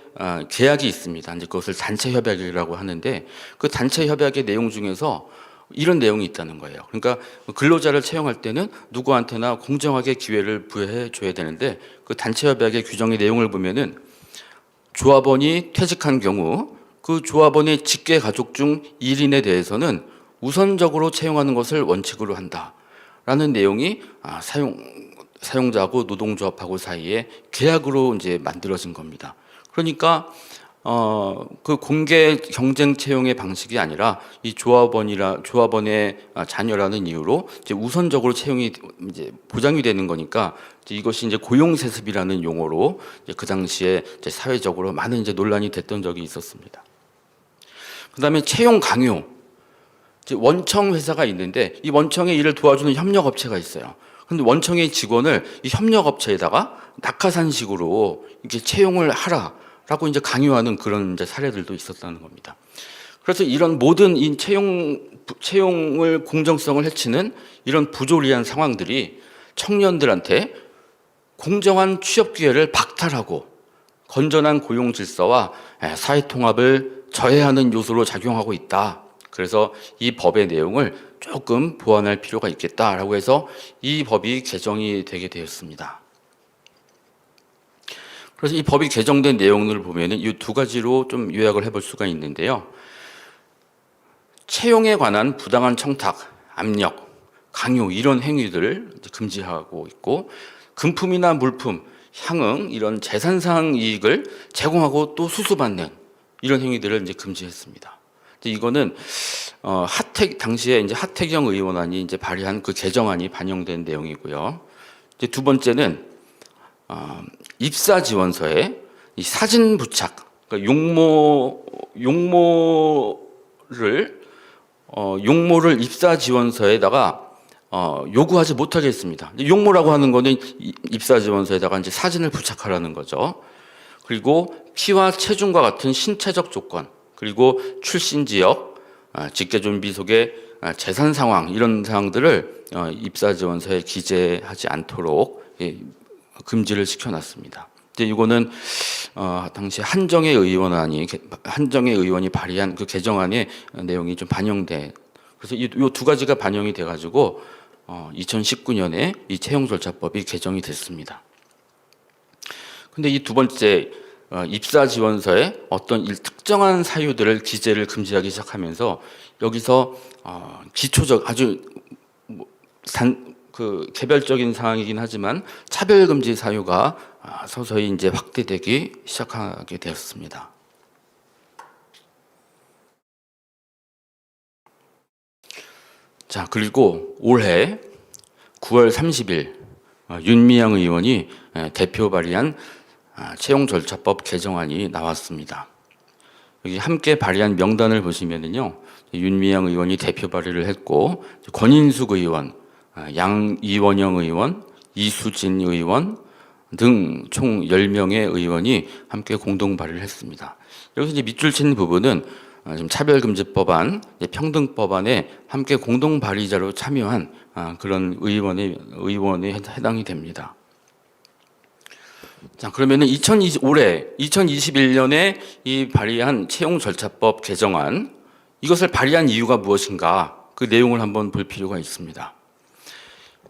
계약이 있습니다. 이제 그것을 단체 협약이라고 하는데 그 단체 협약의 내용 중에서 이런 내용이 있다는 거예요. 그러니까 근로자를 채용할 때는 누구한테나 공정하게 기회를 부여해 줘야 되는데 그 단체 협약의 규정의 내용을 보면은 조합원이 퇴직한 경우 그 조합원의 직계 가족 중 1인에 대해서는 우선적으로 채용하는 것을 원칙으로 한다라는 내용이 사용자하고 노동조합하고 사이에 계약으로 이제 만들어진 겁니다. 그러니까 그 공개 경쟁 채용의 방식이 아니라 이 조합원의 자녀라는 이유로 이제 우선적으로 채용이 이제 보장이 되는 거니까 이것이 이제 고용 세습이라는 용어로 이제 그 당시에 이제 사회적으로 많은 이제 논란이 됐던 적이 있었습니다. 그다음에 채용 강요. 이제 원청 회사가 있는데 이 원청의 일을 도와주는 협력 업체가 있어요. 근데 원청의 직원을 이 협력 업체에다가 낙하산식으로 이렇게 채용을 하라라고 이제 강요하는 그런 이제 사례들도 있었다는 겁니다. 그래서 이런 모든 이 채용을 공정성을 해치는 이런 부조리한 상황들이 청년들한테 공정한 취업 기회를 박탈하고 건전한 고용 질서와 사회 통합을 저해하는 요소로 작용하고 있다. 그래서 이 법의 내용을 조금 보완할 필요가 있겠다라고 해서 이 법이 개정이 되게 되었습니다. 그래서 이 법이 개정된 내용을 보면은 이 두 가지로 좀 요약을 해볼 수가 있는데요. 채용에 관한 부당한 청탁, 압력, 강요 이런 행위들을 금지하고 있고 금품이나 물품, 향응 이런 재산상 이익을 제공하고 또 수수받는 이런 행위들을 이제 금지했습니다. 이거는 당시에 이제 하태경 의원안이 이제 발의한 그 개정안이 반영된 내용이고요. 이제 두 번째는 입사 지원서에 이 사진 부착, 그러니까 용모를 입사 지원서에다가 요구하지 못하게 했습니다. 용모라고 하는 거는 입사 지원서에다가 이제 사진을 부착하라는 거죠. 그리고 키와 체중과 같은 신체적 조건, 그리고 출신 지역, 직계 좀비 속의 재산 상황 이런 사항들을 입사 지원서에 기재하지 않도록 금지를 시켜놨습니다. 이제 이거는 당시 한정혜 의원이 발의한 그 개정안의 내용이 좀 반영돼. 그래서 이 두 가지가 반영이 돼가지고 2019년에 이 채용 절차법이 개정이 됐습니다. 근데 이 두 번째 입사 지원서에 어떤 특정한 사유들을 기재를 금지하기 시작하면서 여기서 기초적 아주 개별적인 사항이긴 하지만 차별 금지 사유가 서서히 이제 확대되기 시작하게 되었습니다. 자, 그리고 올해 9월 30일 윤미향 의원이 대표 발의한 채용절차법 개정안이 나왔습니다. 여기 함께 발의한 명단을 보시면은요, 윤미향 의원이 대표 발의를 했고, 권인숙 의원, 양이원영 의원, 이수진 의원 등 총 10명의 의원이 함께 공동 발의를 했습니다. 여기서 이제 밑줄 친 부분은 지금 차별금지법안, 평등법안에 함께 공동 발의자로 참여한 그런 의원에 해당이 됩니다. 자, 그러면은 올해 2021년에 이 발의한 채용절차법 개정안, 이것을 발의한 이유가 무엇인가? 그 내용을 한번 볼 필요가 있습니다.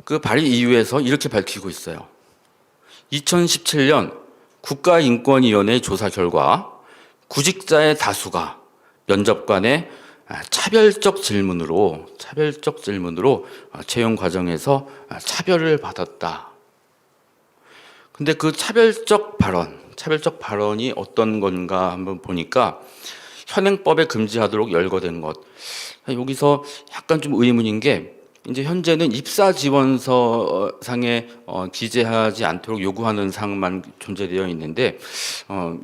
그 발의 이유에서 이렇게 밝히고 있어요. 2017년 국가인권위원회 조사 결과 구직자의 다수가 면접관의 차별적 질문으로 채용 과정에서 차별을 받았다. 근데 그 차별적 발언이 어떤 건가 한번 보니까 현행법에 금지하도록 열거된 것. 여기서 약간 좀 의문인 게 이제 현재는 입사 지원서 상에 기재하지 않도록 요구하는 사항만 존재되어 있는데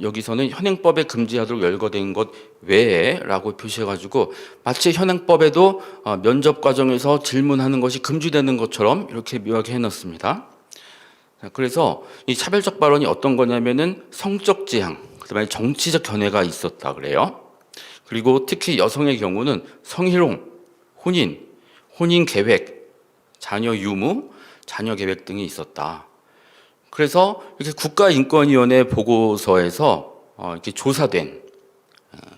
여기서는 현행법에 금지하도록 열거된 것 외에라고 표시해가지고 마치 현행법에도 면접 과정에서 질문하는 것이 금지되는 것처럼 이렇게 묘하게 해놨습니다. 그래서 이 차별적 발언이 어떤 거냐면은 성적 지향, 그다음에 정치적 견해가 있었다 그래요. 그리고 특히 여성의 경우는 성희롱, 혼인 계획, 자녀 유무, 자녀 계획 등이 있었다. 그래서 이렇게 국가인권위원회 보고서에서 이렇게 조사된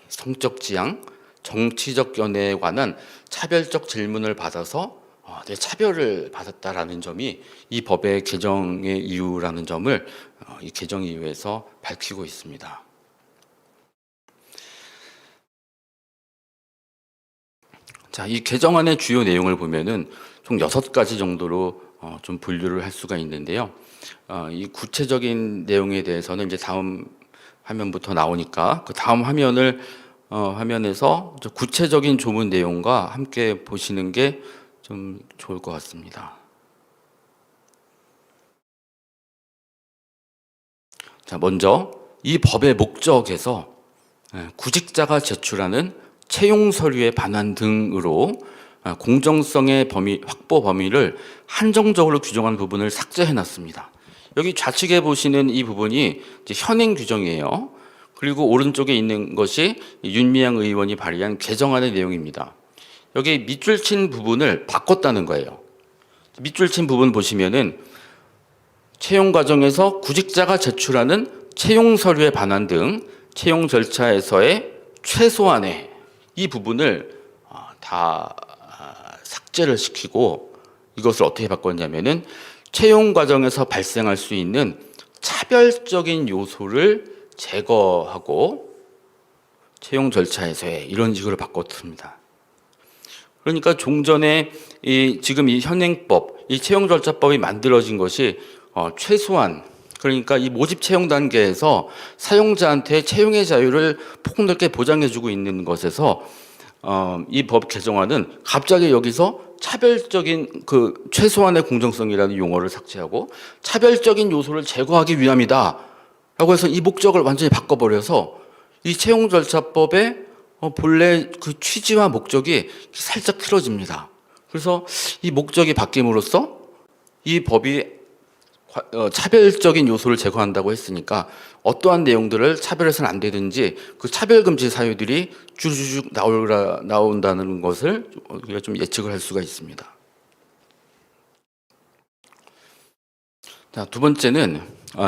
성적 지향, 정치적 견해에 관한 차별적 질문을 받아서 차별을 받았다라는 점이 이 법의 개정의 이유라는 점을 이 개정 이유에서 밝히고 있습니다. 자, 이 개정안의 주요 내용을 보면은 총 6가지 정도로 좀 분류를 할 수가 있는데요. 이 구체적인 내용에 대해서는 이제 다음 화면부터 나오니까 그 다음 화면에서 구체적인 조문 내용과 함께 보시는 게 좀 좋을 것 같습니다. 자, 먼저 이 법의 목적에서 구직자가 제출하는 채용 서류의 반환 등으로 공정성의 확보 범위를 한정적으로 규정한 부분을 삭제해 놨습니다. 여기 좌측에 보시는 이 부분이 이제 현행 규정이에요. 그리고 오른쪽에 있는 것이 윤미향 의원이 발의한 개정안의 내용입니다. 여기 밑줄 친 부분을 바꿨다는 거예요. 밑줄 친 부분 보시면은 채용 과정에서 구직자가 제출하는 채용 서류의 반환 등 채용 절차에서의 최소한의 이 부분을 다 삭제를 시키고 이것을 어떻게 바꿨냐면은 채용 과정에서 발생할 수 있는 차별적인 요소를 제거하고 채용 절차에서의 이런 식으로 바꿨습니다. 그러니까 종전에 지금 이 현행법, 이 채용절차법이 만들어진 것이 최소한, 그러니까 이 모집 채용 단계에서 사용자한테 채용의 자유를 폭넓게 보장해주고 있는 것에서 이 법 개정안은 갑자기 여기서 차별적인 그 최소한의 공정성이라는 용어를 삭제하고 차별적인 요소를 제거하기 위함이다 라고 해서 이 목적을 완전히 바꿔버려서 이 채용절차법의 본래 그 취지와 목적이 살짝 틀어집니다. 그래서 이 목적이 바뀜으로써 이 법이 차별적인 요소를 제거한다고 했으니까 어떠한 내용들을 차별해서는 안 되든지 그 차별금지 사유들이 쭉쭉 나온다는 것을 우리가 좀 예측을 할 수가 있습니다. 자, 두 번째는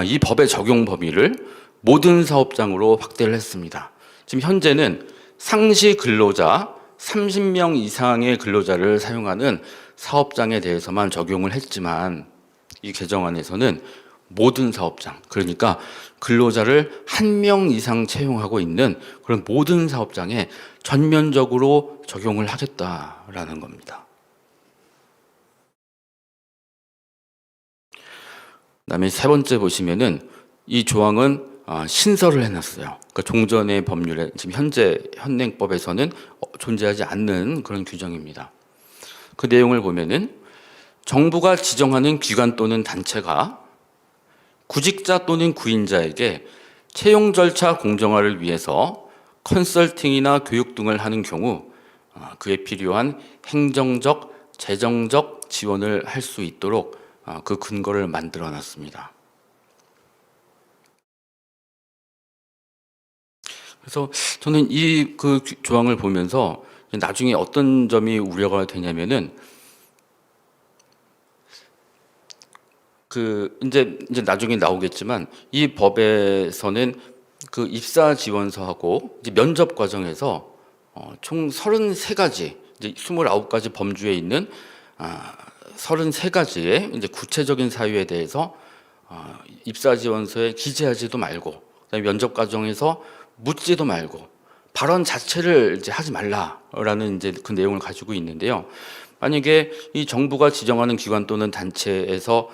이 법의 적용 범위를 모든 사업장으로 확대를 했습니다. 지금 현재는 상시 근로자 30명 이상의 근로자를 사용하는 사업장에 대해서만 적용을 했지만 이 개정안에서는 모든 사업장, 그러니까 근로자를 한 명 이상 채용하고 있는 그런 모든 사업장에 전면적으로 적용을 하겠다라는 겁니다. 그다음에 세 번째 보시면은 이 조항은 신설을 해놨어요. 그러니까 종전의 법률에 지금 현재 현행법에서는 존재하지 않는 그런 규정입니다. 그 내용을 보면은 정부가 지정하는 기관 또는 단체가 구직자 또는 구인자에게 채용 절차 공정화를 위해서 컨설팅이나 교육 등을 하는 경우 그에 필요한 행정적, 재정적 지원을 할 수 있도록 그 근거를 만들어 놨습니다. 그래서 저는 이 그 조항을 보면서 나중에 어떤 점이 우려가 되냐면은 이제 나중에 나오겠지만 이 법에서는 그 입사 지원서하고 이제 면접 과정에서 총 33가지 이제 29가지 범주에 있는 33가지의 이제 구체적인 사유에 대해서 입사 지원서에 기재하지도 말고 그다음에 면접 과정에서 묻지도 말고 발언 자체를 이제 하지 말라라는 이제 그 내용을 가지고 있는데요. 만약에 이 정부가 지정하는 기관 또는 단체에서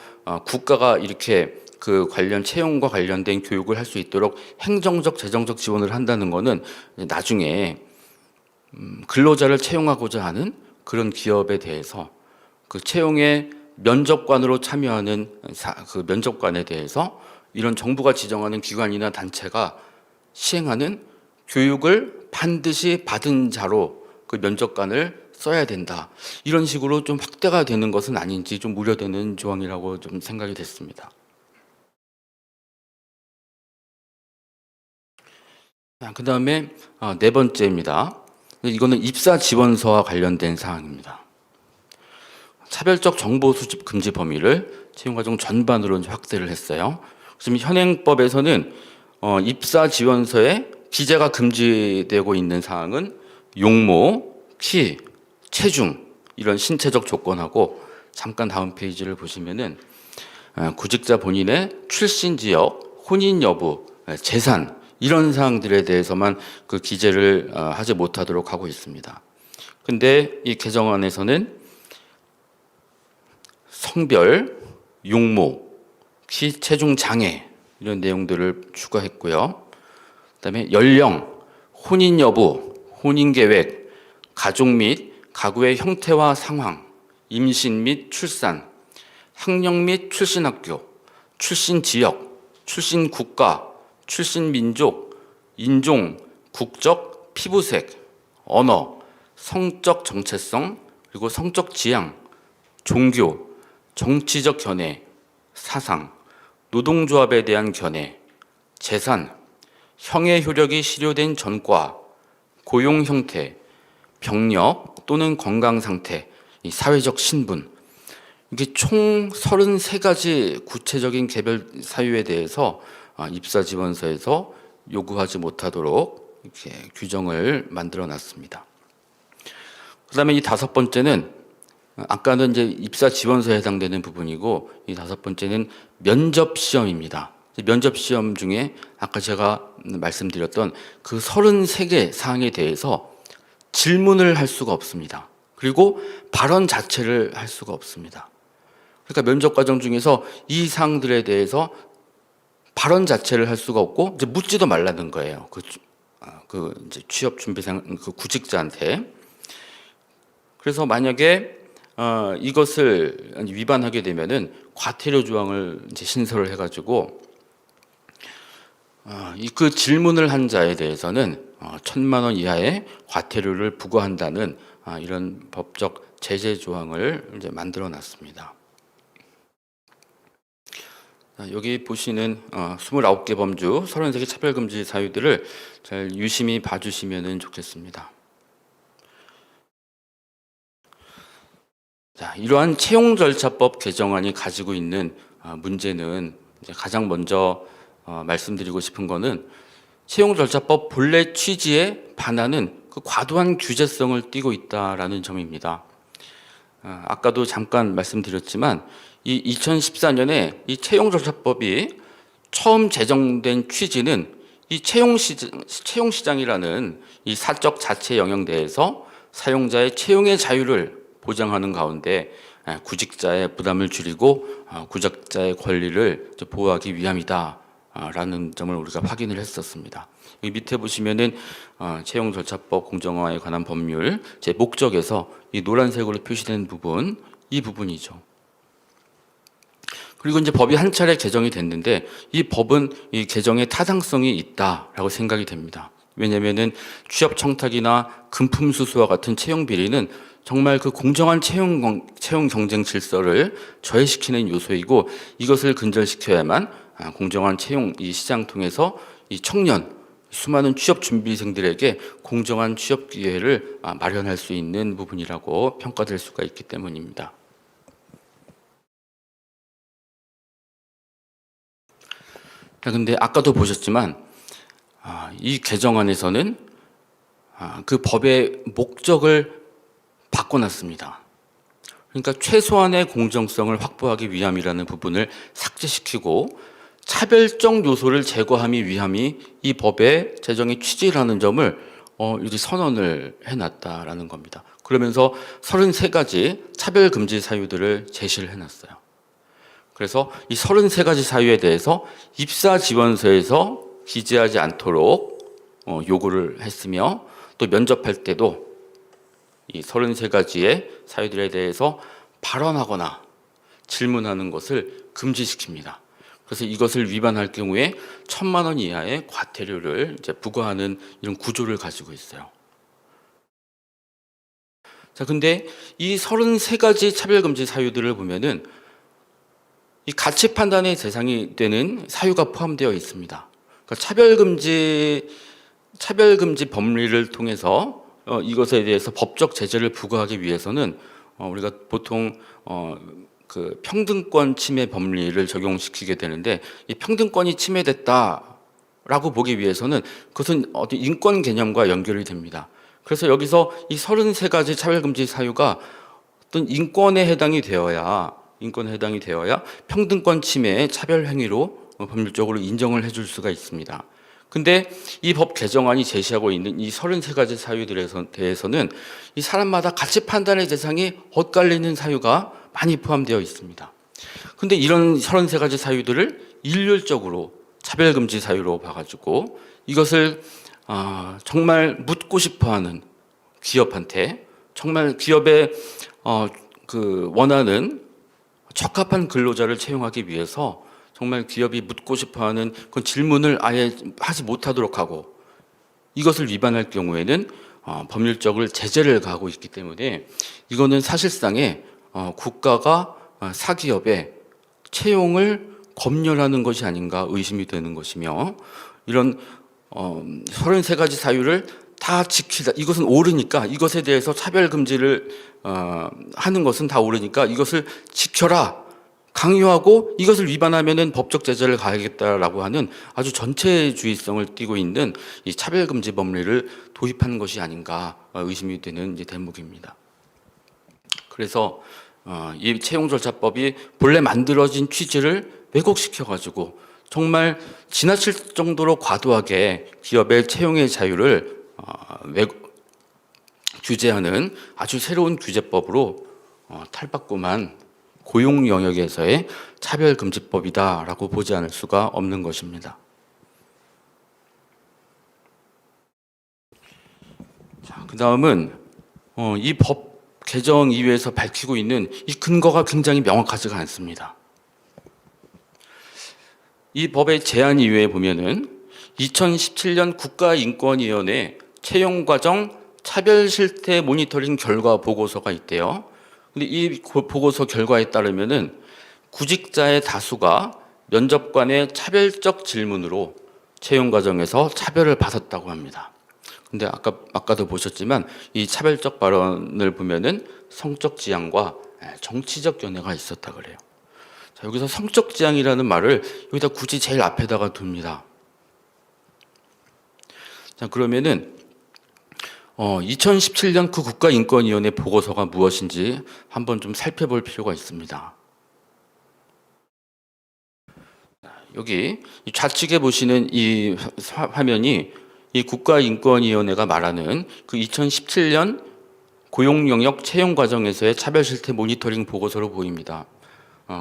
국가가 이렇게 그 관련 채용과 관련된 교육을 할 수 있도록 행정적, 재정적 지원을 한다는 것은 나중에 근로자를 채용하고자 하는 그런 기업에 대해서 그 채용에 면접관으로 참여하는 그 면접관에 대해서 이런 정부가 지정하는 기관이나 단체가 시행하는 교육을 반드시 받은 자로 그 면접관을 써야 된다. 이런 식으로 좀 확대가 되는 것은 아닌지 좀 우려되는 조항이라고 좀 생각이 됐습니다. 그 다음에 네 번째입니다. 이거는 입사 지원서와 관련된 사항입니다. 차별적 정보 수집 금지 범위를 채용과정 전반으로 확대를 했어요. 지금 현행법에서는 입사 지원서에 기재가 금지되고 있는 사항은 용모, 키, 체중 이런 신체적 조건하고 잠깐 다음 페이지를 보시면은 구직자 본인의 출신 지역, 혼인 여부, 재산 이런 사항들에 대해서만 그 기재를 하지 못하도록 하고 있습니다. 근데 이 개정안에서는 성별, 용모, 키, 체중 장애 이런 내용들을 추가했고요. 그다음에 연령, 혼인 여부, 혼인 계획, 가족 및 가구의 형태와 상황, 임신 및 출산, 학력 및 출신 학교, 출신 지역, 출신 국가, 출신 민족, 인종, 국적, 피부색, 언어, 성적 정체성, 그리고 성적 지향, 종교, 정치적 견해, 사상, 노동조합에 대한 견해, 재산, 형의 효력이 실효된 전과, 고용 형태, 병력 또는 건강 상태, 이 사회적 신분 이게 총 33가지 구체적인 개별 사유에 대해서 입사 지원서에서 요구하지 못하도록 이렇게 규정을 만들어 놨습니다. 그다음에 이 다섯 번째는 아까는 이제 입사 지원서에 해당되는 부분이고 이 다섯 번째는 면접 시험입니다. 면접 시험 중에 아까 제가 말씀드렸던 그 33개 사항에 대해서 질문을 할 수가 없습니다. 그리고 발언 자체를 할 수가 없습니다. 그러니까 면접 과정 중에서 이 사항들에 대해서 발언 자체를 할 수가 없고 이제 묻지도 말라는 거예요. 그 이제 취업 준비생 그 구직자한테. 그래서 만약에 이것을 위반하게 되면은 과태료 조항을 이제 신설을 해가지고 그 질문을 한 자에 대해서는 1,000만 원 이하의 과태료를 부과한다는 이런 법적 제재 조항을 이제 만들어 놨습니다. 여기 보시는 29개 범주, 33개 차별금지 사유들을 잘 유심히 봐주시면 좋겠습니다. 자, 이러한 채용절차법 개정안이 가지고 있는 문제는 이제 가장 먼저 말씀드리고 싶은 거는 채용절차법 본래 취지에 반하는 그 과도한 규제성을 띠고 있다라는 점입니다. 아까도 잠깐 말씀드렸지만 이 2014년에 이 채용절차법이 처음 제정된 취지는 이 채용시장이라는 이 사적 자체 영역내에서 사용자의 채용의 자유를 보장하는 가운데 구직자의 부담을 줄이고 구직자의 권리를 보호하기 위함이다라는 점을 우리가 확인을 했었습니다. 여기 밑에 보시면은 채용절차법 공정화에 관한 법률 제 목적에서 이 노란색으로 표시된 부분, 이 부분이죠. 그리고 이제 법이 한 차례 개정이 됐는데 이 법은 이 개정의 타당성이 있다라고 생각이 됩니다. 왜냐하면은 취업 청탁이나 금품 수수와 같은 채용 비리는 정말 그 공정한 채용 경쟁 질서를 저해시키는 요소이고 이것을 근절시켜야만 공정한 채용 이 시장 통해서 이 청년 수많은 취업 준비생들에게 공정한 취업 기회를 마련할 수 있는 부분이라고 평가될 수가 있기 때문입니다. 근데 아까도 보셨지만 이 개정안에서는 그 법의 목적을 바꿔놨습니다. 그러니까 최소한의 공정성을 확보하기 위함이라는 부분을 삭제시키고 차별적 요소를 제거하기 위함이 이 법의 제정의 취지라는 점을 이렇게 선언을 해놨다라는 겁니다. 그러면서 33가지 차별금지 사유들을 제시를 해놨어요. 그래서 이 33가지 사유에 대해서 입사 지원서에서 기재하지 않도록 요구를 했으며 또 면접할 때도 이 33가지의 사유들에 대해서 발언하거나 질문하는 것을 금지시킵니다. 그래서 이것을 위반할 경우에 1,000만 원 이하의 과태료를 이제 부과하는 이런 구조를 가지고 있어요. 자, 근데 이 33가지 차별금지 사유들을 보면은 이 가치 판단의 대상이 되는 사유가 포함되어 있습니다. 그러니까 차별금지 법리를 통해서 이것에 대해서 법적 제재를 부과하기 위해서는 우리가 보통 그 평등권 침해 법리를 적용시키게 되는데 이 평등권이 침해됐다라고 보기 위해서는 그것은 어떤 인권 개념과 연결이 됩니다. 그래서 여기서 이 33가지 차별금지 사유가 어떤 인권에 해당이 되어야 평등권 침해의 차별 행위로 법률적으로 인정을 해줄 수가 있습니다. 근데 이 법 개정안이 제시하고 있는 이 33가지 사유들에 대해서는 이 사람마다 가치 판단의 대상이 엇갈리는 사유가 많이 포함되어 있습니다. 근데 이런 33가지 사유들을 일률적으로 차별금지 사유로 봐가지고 이것을 정말 묻고 싶어하는 기업한테 정말 기업의 그 원하는 적합한 근로자를 채용하기 위해서 정말 기업이 묻고 싶어하는 그 질문을 아예 하지 못하도록 하고 이것을 위반할 경우에는 법률적으로 제재를 가하고 있기 때문에 이거는 사실상의 국가가 사기업의 채용을 검열하는 것이 아닌가 의심이 되는 것이며 이런 33가지 사유를 다 지키다 이것은 옳으니까 이것에 대해서 차별금지를 하는 것은 다 옳으니까 이것을 지켜라 강요하고 이것을 위반하면은 법적 제재를 가하겠다라고 하는 아주 전체주의성을 띠고 있는 이 차별금지 법리를 도입하는 것이 아닌가 의심이 되는 이제 대목입니다. 그래서 이 채용절차법이 본래 만들어진 취지를 왜곡시켜가지고 정말 지나칠 정도로 과도하게 기업의 채용의 자유를 규제하는 아주 새로운 규제법으로 탈바꿈한 고용 영역에서의 차별금지법이다라고 보지 않을 수가 없는 것입니다. 자, 그 다음은 이 법 개정 이후에서 밝히고 있는 이 근거가 굉장히 명확하지가 않습니다. 이 법의 제안 이후에 보면은 2017년 국가인권위원회 채용과정 차별실태 모니터링 결과 보고서가 있대요. 근데 이 보고서 결과에 따르면은 구직자의 다수가 면접관의 차별적 질문으로 채용 과정에서 차별을 받았다고 합니다. 근데 아까도 보셨지만 이 차별적 발언을 보면은 성적 지향과 정치적 연애가 있었다 그래요. 자, 여기서 성적 지향이라는 말을 여기다 굳이 제일 앞에다가 둡니다. 자, 그러면은 2017년 그 국가인권위원회 보고서가 무엇인지 한번 좀 살펴볼 필요가 있습니다. 여기 좌측에 보시는 이 화면이 이 국가인권위원회가 말하는 그 2017년 고용영역 채용 과정에서의 차별 실태 모니터링 보고서로 보입니다.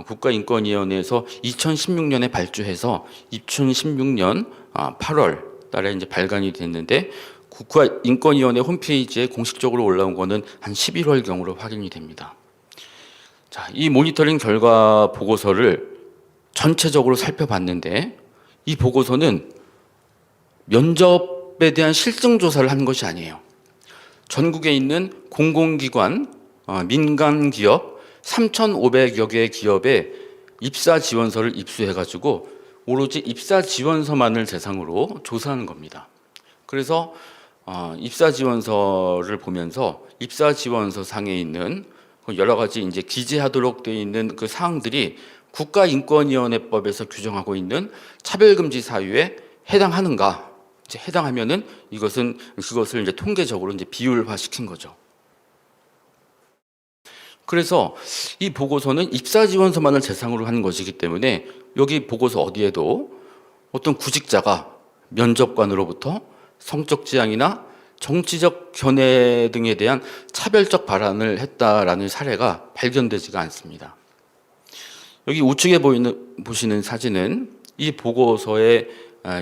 국가인권위원회에서 2016년에 발주해서 2016년 8월 달에 이제 발간이 됐는데 국가인권위원회 홈페이지에 공식적으로 올라온 거는 한 11월경으로 확인이 됩니다. 자, 이 모니터링 결과 보고서를 전체적으로 살펴봤는데 이 보고서는 면접에 대한 실증 조사를 한 것이 아니에요. 전국에 있는 공공기관, 민간기업 3,500여 개의 기업에 입사 지원서를 입수해가지고 오로지 입사 지원서만을 대상으로 조사하는 겁니다. 그래서 입사 지원서를 보면서 입사 지원서 상에 있는 여러 가지 이제 기재하도록 되어 있는 그 사항들이 국가인권위원회법에서 규정하고 있는 차별금지 사유에 해당하는가? 이제 해당하면은 그것을 이제 통계적으로 이제 비율화 시킨 거죠. 그래서 이 보고서는 입사 지원서만을 대상으로 하는 것이기 때문에 여기 보고서 어디에도 어떤 구직자가 면접관으로부터 성적 지향이나 정치적 견해 등에 대한 차별적 발언을 했다라는 사례가 발견되지가 않습니다. 여기 우측에 보시는 사진은 이 보고서의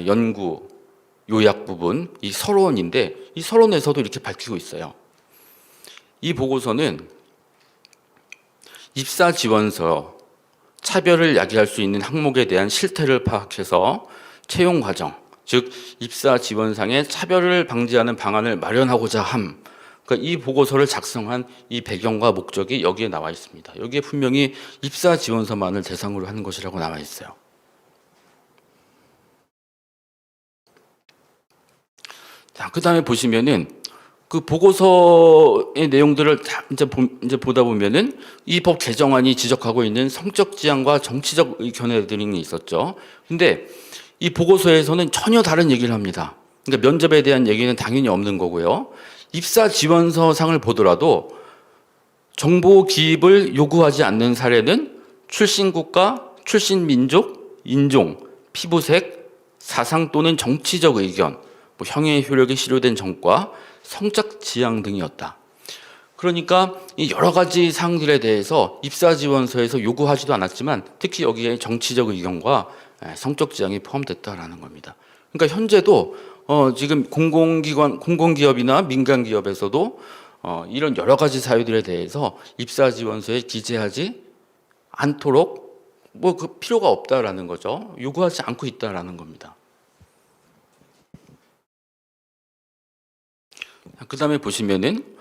연구 요약 부분, 이 서론인데 이 서론에서도 이렇게 밝히고 있어요. 이 보고서는 입사 지원서, 차별을 야기할 수 있는 항목에 대한 실태를 파악해서 채용 과정, 즉 입사 지원상의 차별을 방지하는 방안을 마련하고자 함. 그러니까 이 보고서를 작성한 이 배경과 목적이 여기에 나와 있습니다. 여기에 분명히 입사 지원서만을 대상으로 하는 것이라고 나와 있어요. 자, 그다음에 보시면은 그 보고서의 내용들을 다 이제 보다 보면은 이 법 개정안이 지적하고 있는 성적 지향과 정치적 견해 등이 있었죠. 근데 이 보고서에서는 전혀 다른 얘기를 합니다. 그러니까 면접에 대한 얘기는 당연히 없는 거고요. 입사 지원서 상을 보더라도 정보 기입을 요구하지 않는 사례는 출신 국가, 출신 민족, 인종, 피부색, 사상 또는 정치적 의견, 형의 효력이 실효된 정과, 성적 지향 등이었다. 그러니까 이 여러 가지 사항들에 대해서 입사 지원서에서 요구하지도 않았지만 특히 여기에 정치적 의견과 성적 지향이 포함됐다라는 겁니다. 그러니까 현재도 지금 공공기업이나 민간기업에서도 이런 여러 가지 사유들에 대해서 입사 지원서에 기재하지 않도록 그 필요가 없다라는 거죠. 요구하지 않고 있다라는 겁니다. 그 다음에 보시면은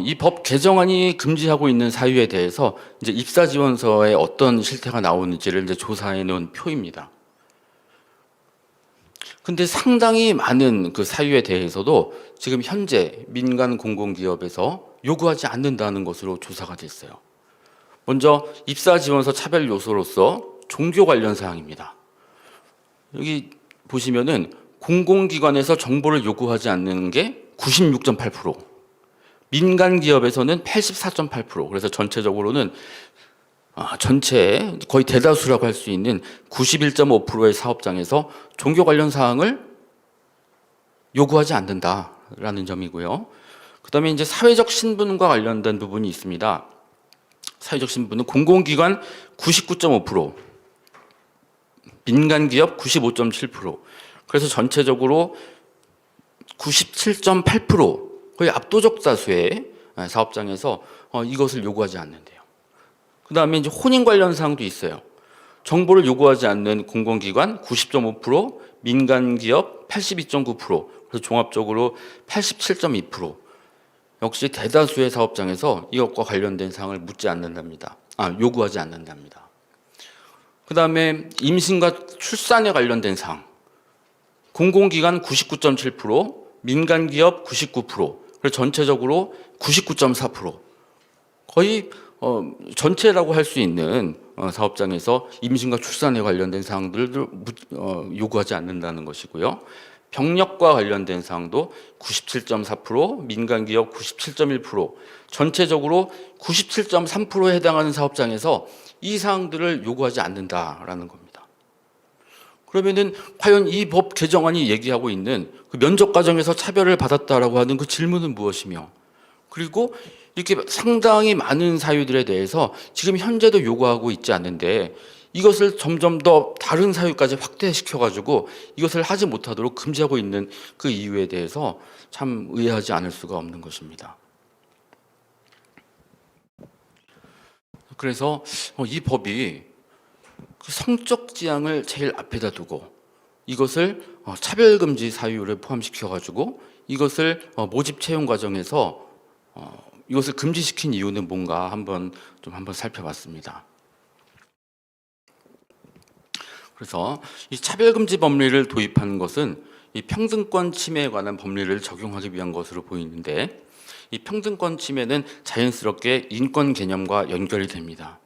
이 법 개정안이 금지하고 있는 사유에 대해서 이제 입사 지원서에 어떤 실태가 나오는지를 이제 조사해 놓은 표입니다. 근데 상당히 많은 그 사유에 대해서도 지금 현재 민간 공공기업에서 요구하지 않는다는 것으로 조사가 됐어요. 먼저 입사 지원서 차별 요소로서 종교 관련 사항입니다. 여기 보시면은 공공기관에서 정보를 요구하지 않는 게 96.8%, 민간 기업에서는 84.8%, 그래서 전체적으로는 전체 거의 대다수라고 할 수 있는 91.5%의 사업장에서 종교 관련 사항을 요구하지 않는다라는 점이고요. 그다음에 이제 사회적 신분과 관련된 부분이 있습니다. 사회적 신분은 공공기관 99.5%, 민간 기업 95.7%, 그래서 전체적으로 97.8%, 거의 압도적 다수의 사업장에서 이것을 요구하지 않는데요. 그 다음에 이제 혼인 관련 사항도 있어요. 정보를 요구하지 않는 공공기관 90.5%, 민간기업 82.9%, 그래서 종합적으로 87.2%. 역시 대다수의 사업장에서 이것과 관련된 사항을 요구하지 않는답니다. 그 다음에 임신과 출산에 관련된 사항. 공공기관 99.7%, 민간기업 99%, 그래서 전체적으로 99.4%. 거의 전체라고 할 수 있는 사업장에서 임신과 출산에 관련된 사항들을 요구하지 않는다는 것이고요. 경력과 관련된 사항도 97.4%, 민간기업 97.1%, 전체적으로 97.3%에 해당하는 사업장에서 이 사항들을 요구하지 않는다라는 겁니다. 그러면은 과연 이 법 개정안이 얘기하고 있는 그 면접 과정에서 차별을 받았다라고 하는 그 질문은 무엇이며, 그리고 이렇게 상당히 많은 사유들에 대해서 지금 현재도 요구하고 있지 않는데 이것을 점점 더 다른 사유까지 확대시켜가지고 이것을 하지 못하도록 금지하고 있는 그 이유에 대해서 참 의아하지 않을 수가 없는 것입니다. 그래서 이 법이 그 성적 지향을 제일 앞에다 두고 이것을 차별금지 사유를 포함시켜가지고 이것을 모집 채용 과정에서 이것을 금지시킨 이유는 뭔가 한번 살펴봤습니다. 그래서 이 차별금지 법리를 도입한 것은 이 평등권 침해에 관한 법리를 적용하기 위한 것으로 보이는데, 이 평등권 침해는 자연스럽게 인권 개념과 연결이 됩니다.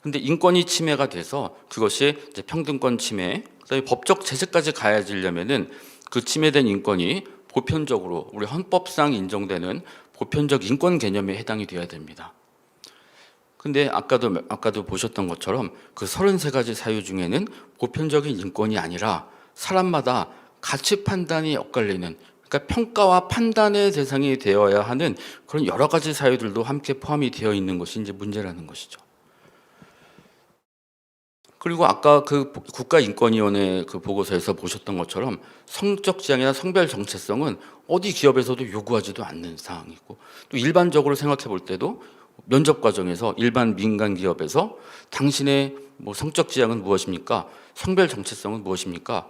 근데 인권이 침해가 돼서 그것이 이제 평등권 침해, 그다음에 법적 제재까지 가해지려면은 그 침해된 인권이 보편적으로 우리 헌법상 인정되는 보편적 인권 개념에 해당이 되어야 됩니다. 근데 아까도 보셨던 것처럼 그 33가지 사유 중에는 보편적인 인권이 아니라 사람마다 가치 판단이 엇갈리는, 그러니까 평가와 판단의 대상이 되어야 하는 그런 여러 가지 사유들도 함께 포함이 되어 있는 것이 이제 문제라는 것이죠. 그리고 아까 그 국가인권위원회 그 보고서에서 보셨던 것처럼 성적 지향이나 성별 정체성은 어디 기업에서도 요구하지도 않는 사항이고, 또 일반적으로 생각해 볼 때도 면접 과정에서 일반 민간 기업에서 당신의 성적 지향은 무엇입니까? 성별 정체성은 무엇입니까?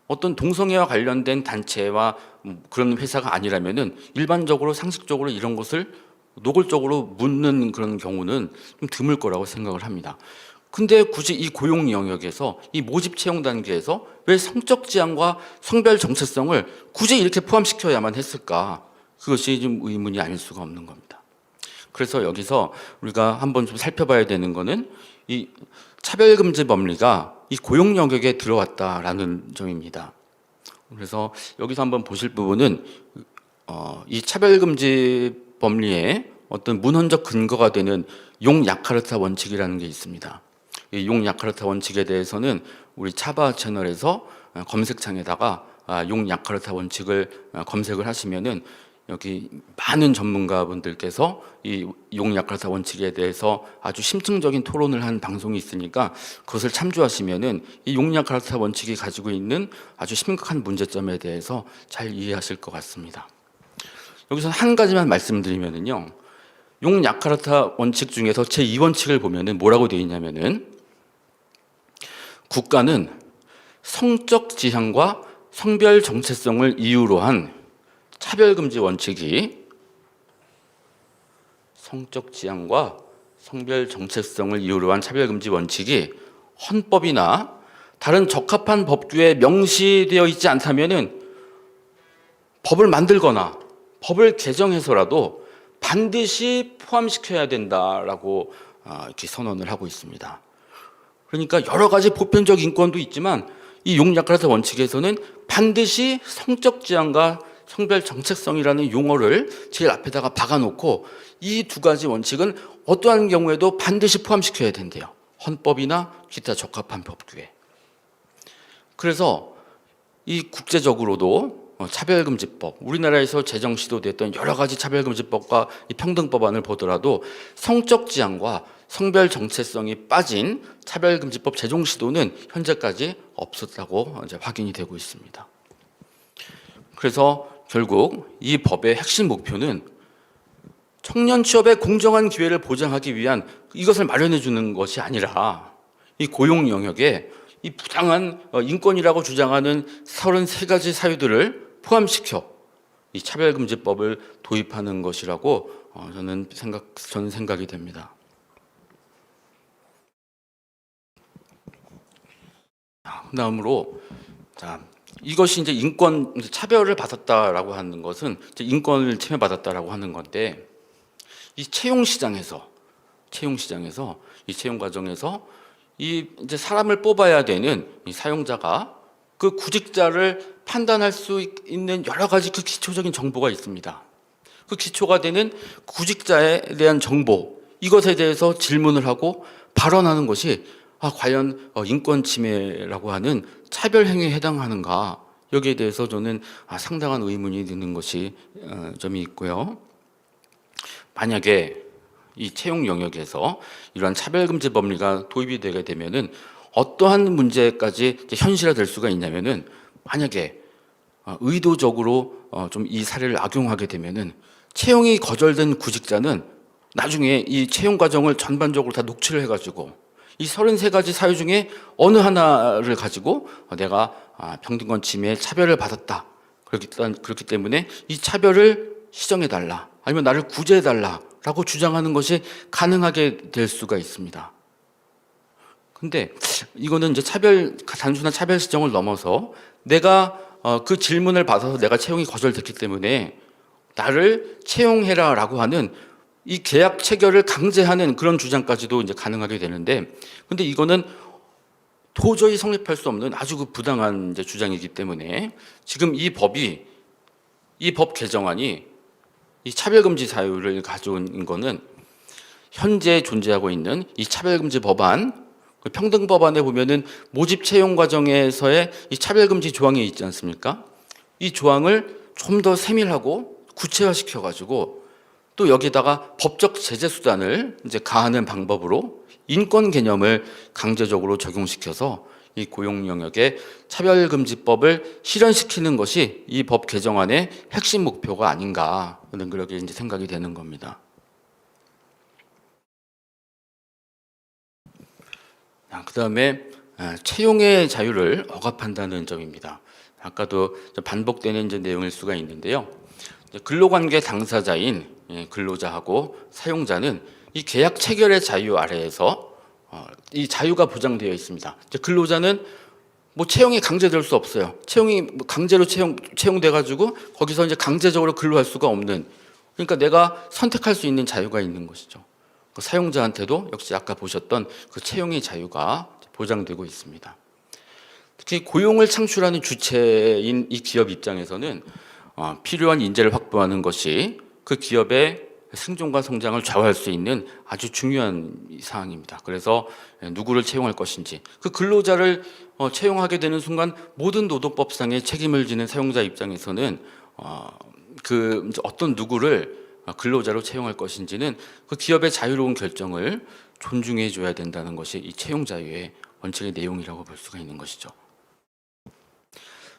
어떤 동성애와 관련된 단체와 그런 회사가 아니라면은 일반적으로 상식적으로 이런 것을 노골적으로 묻는 그런 경우는 좀 드물 거라고 생각을 합니다. 근데 굳이 이 고용 영역에서 이 모집 채용 단계에서 왜 성적 지향과 성별 정체성을 굳이 이렇게 포함시켜야만 했을까? 그것이 좀 의문이 아닐 수가 없는 겁니다. 그래서 여기서 우리가 한번 좀 살펴봐야 되는 거는 이 차별금지 법리가 이 고용 영역에 들어왔다라는 점입니다. 그래서 여기서 한번 보실 부분은 이 차별금지 법리의 어떤 문헌적 근거가 되는 용-야카르타 원칙이라는 게 있습니다. 이 용-야카르타 원칙에 대해서는 우리 차바 채널에서 검색창에다가 용-야카르타 원칙을 검색을 하시면은 여기 많은 전문가분들께서 이 용-야카르타 원칙에 대해서 아주 심층적인 토론을 한 방송이 있으니까 그것을 참조하시면은 이 용-야카르타 원칙이 가지고 있는 아주 심각한 문제점에 대해서 잘 이해하실 것 같습니다. 여기서 한 가지만 말씀드리면은요, 용-야카르타 원칙 중에서 제2원칙을 보면은 뭐라고 되어 있냐면은 국가는 성적 지향과 성별 정체성을 이유로 한 차별금지 원칙이 성적 지향과 성별 정체성을 이유로 한 차별금지 원칙이 헌법이나 다른 적합한 법규에 명시되어 있지 않다면은 법을 만들거나 법을 개정해서라도 반드시 포함시켜야 된다라고 이렇게 선언을 하고 있습니다. 그러니까 여러 가지 보편적 인권도 있지만 이 용-야카르타 원칙에서는 반드시 성적 지향과 성별 정체성이라는 용어를 제일 앞에다가 박아놓고 이 두 가지 원칙은 어떠한 경우에도 반드시 포함시켜야 된대요. 헌법이나 기타 적합한 법규에. 그래서 이 국제적으로도 차별금지법, 우리나라에서 제정 시도됐던 여러 가지 차별금지법과 이 평등법안을 보더라도 성적 지향과 성별 정체성이 빠진 차별금지법 제정 시도는 현재까지 없었다고 이제 확인이 되고 있습니다. 그래서 결국 이 법의 핵심 목표는 청년 취업의 공정한 기회를 보장하기 위한 이것을 마련해 주는 것이 아니라 이 고용 영역에 이 부당한 인권이라고 주장하는 33가지 사유들을 포함시켜 이 차별금지법을 도입하는 것이라고 저는 생각이 됩니다. 그다음으로 이것이 이제 인권 차별을 받았다라고 하는 것은 이제 인권을 침해받았다라고 하는 건데, 이 채용 시장에서 이 채용 과정에서 이 이제 사람을 뽑아야 되는 이 사용자가 그 구직자를 판단할 수 있는 여러 가지 그 기초적인 정보가 있습니다. 그 기초가 되는 구직자에 대한 정보, 이것에 대해서 질문을 하고 발언하는 것이 과연 인권 침해라고 하는 차별 행위에 해당하는가, 여기에 대해서 저는 상당한 의문이 드는 것이 점이 있고요. 만약에 이 채용 영역에서 이러한 차별금지 법리가 도입이 되게 되면은 어떠한 문제까지 현실화될 수가 있냐면은, 만약에 의도적으로 좀 이 사례를 악용하게 되면은 채용이 거절된 구직자는 나중에 이 채용 과정을 전반적으로 다 녹취를 해가지고 이 33가지 사유 중에 어느 하나를 가지고 내가 평등권 침해 차별을 받았다, 그렇기 때문에 이 차별을 시정해달라, 아니면 나를 구제해달라 라고 주장하는 것이 가능하게 될 수가 있습니다. 근데 이거는 이제 단순한 차별 시정을 넘어서 내가 그 질문을 받아서 내가 채용이 거절됐기 때문에 나를 채용해라 라고 하는 이 계약 체결을 강제하는 그런 주장까지도 이제 가능하게 되는데, 근데 이거는 도저히 성립할 수 없는 아주 그 부당한 이제 주장이기 때문에 지금 이 법 개정안이 이 차별금지 사유를 가져온 거는 현재 존재하고 있는 이 차별금지 법안, 평등법안에 보면은 모집 채용 과정에서의 이 차별금지 조항이 있지 않습니까? 이 조항을 좀 더 세밀하고 구체화시켜가지고 또 여기다가 법적 제재 수단을 이제 가하는 방법으로 인권 개념을 강제적으로 적용시켜서 이 고용 영역의 차별금지법을 실현시키는 것이 이 법 개정안의 핵심 목표가 아닌가 하는 그렇게 이제 생각이 되는 겁니다. 그다음에 채용의 자유를 억압한다는 점입니다. 아까도 반복되는 이제 내용일 수가 있는데요. 근로관계 당사자인 근로자하고 사용자는 이 계약 체결의 자유 아래에서 이 자유가 보장되어 있습니다. 근로자는 뭐 채용이 강제될 수 없어요. 채용이 강제로 채용돼 가지고 거기서 이제 강제적으로 근로할 수가 없는, 그러니까 내가 선택할 수 있는 자유가 있는 것이죠. 그 사용자한테도 역시 아까 보셨던 그 채용의 자유가 보장되고 있습니다. 특히 고용을 창출하는 주체인 이 기업 입장에서는 필요한 인재를 확보하는 것이 그 기업의 생존과 성장을 좌우할 수 있는 아주 중요한 사항입니다. 그래서 누구를 채용할 것인지, 그 근로자를 채용하게 되는 순간 모든 노동법상의 책임을 지는 사용자 입장에서는 그 어떤 누구를 근로자로 채용할 것인지는 그 기업의 자유로운 결정을 존중해 줘야 된다는 것이 이 채용 자유의 원칙의 내용이라고 볼 수가 있는 것이죠.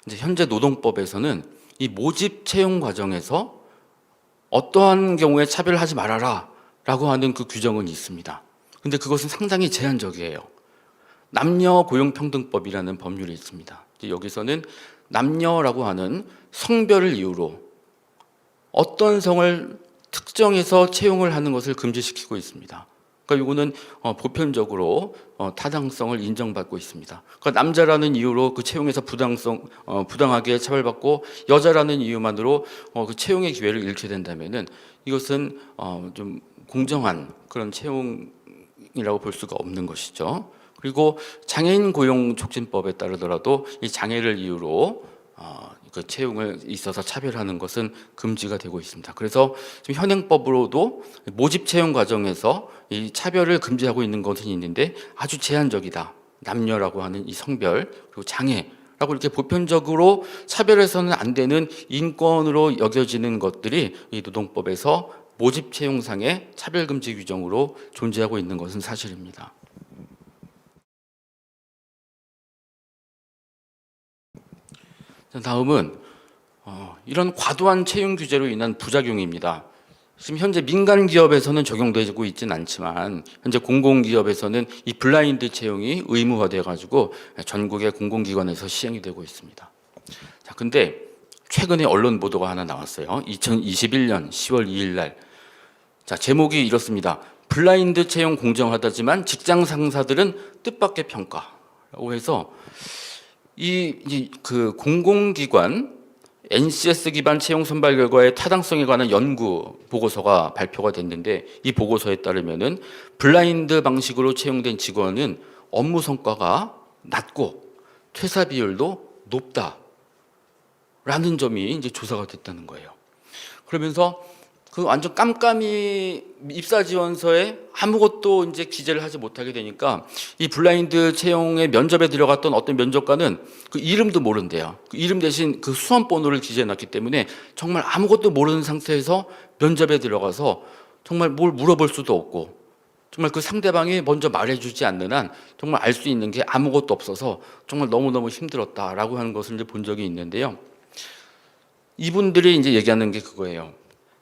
이제 현재 노동법에서는 이 모집 채용 과정에서 어떠한 경우에 차별하지 말아라 라고 하는 그 규정은 있습니다. 근데 그것은 상당히 제한적이에요. 남녀 고용평등법이라는 법률이 있습니다. 여기서는 남녀라고 하는 성별을 이유로 어떤 성을 특정해서 채용을 하는 것을 금지시키고 있습니다. 그러니까 이거는 보편적으로 타당성을 인정받고 있습니다. 그러니까 남자라는 이유로 그 채용에서 부당하게 차별받고 여자라는 이유만으로 그 채용의 기회를 잃게 된다면은 이것은 좀 공정한 그런 채용이라고 볼 수가 없는 것이죠. 그리고 장애인 고용 촉진법에 따르더라도 이 장애를 이유로 그 채용을 있어서 차별하는 것은 금지가 되고 있습니다. 그래서 지금 현행법으로도 모집 채용 과정에서 이 차별을 금지하고 있는 것은 있는데 아주 제한적이다. 남녀라고 하는 이 성별 그리고 장애라고 이렇게 보편적으로 차별해서는 안 되는 인권으로 여겨지는 것들이 이 노동법에서 모집 채용상의 차별 금지 규정으로 존재하고 있는 것은 사실입니다. 다음은 이런 과도한 채용 규제로 인한 부작용입니다. 지금 현재 민간 기업에서는 적용되고 있지는 않지만 현재 공공기업에서는 이 블라인드 채용이 의무화되어 가지고 전국의 공공기관에서 시행이 되고 있습니다. 자, 근데 최근에 언론 보도가 하나 나왔어요. 2021년 10월 2일 날. 자, 제목이 이렇습니다. 블라인드 채용 공정하다지만 직장 상사들은 뜻밖의 평가라고 해서 그 공공기관 NCS 기반 채용 선발 결과의 타당성에 관한 연구 보고서가 발표가 됐는데 이 보고서에 따르면은 블라인드 방식으로 채용된 직원은 업무 성과가 낮고 퇴사 비율도 높다. 라는 점이 이제 조사가 됐다는 거예요. 그러면서 그 완전 깜깜이 입사 지원서에 아무것도 이제 기재를 하지 못하게 되니까 이 블라인드 채용의 면접에 들어갔던 어떤 면접관은 그 이름도 모른대요. 그 이름 대신 그 수험 번호를 기재해 놨기 때문에 정말 아무것도 모르는 상태에서 면접에 들어가서 정말 뭘 물어볼 수도 없고 정말 그 상대방이 먼저 말해주지 않는 한 정말 알 수 있는 게 아무것도 없어서 정말 너무너무 힘들었다라고 하는 것을 이제 본 적이 있는데요. 이분들이 이제 얘기하는 게 그거예요.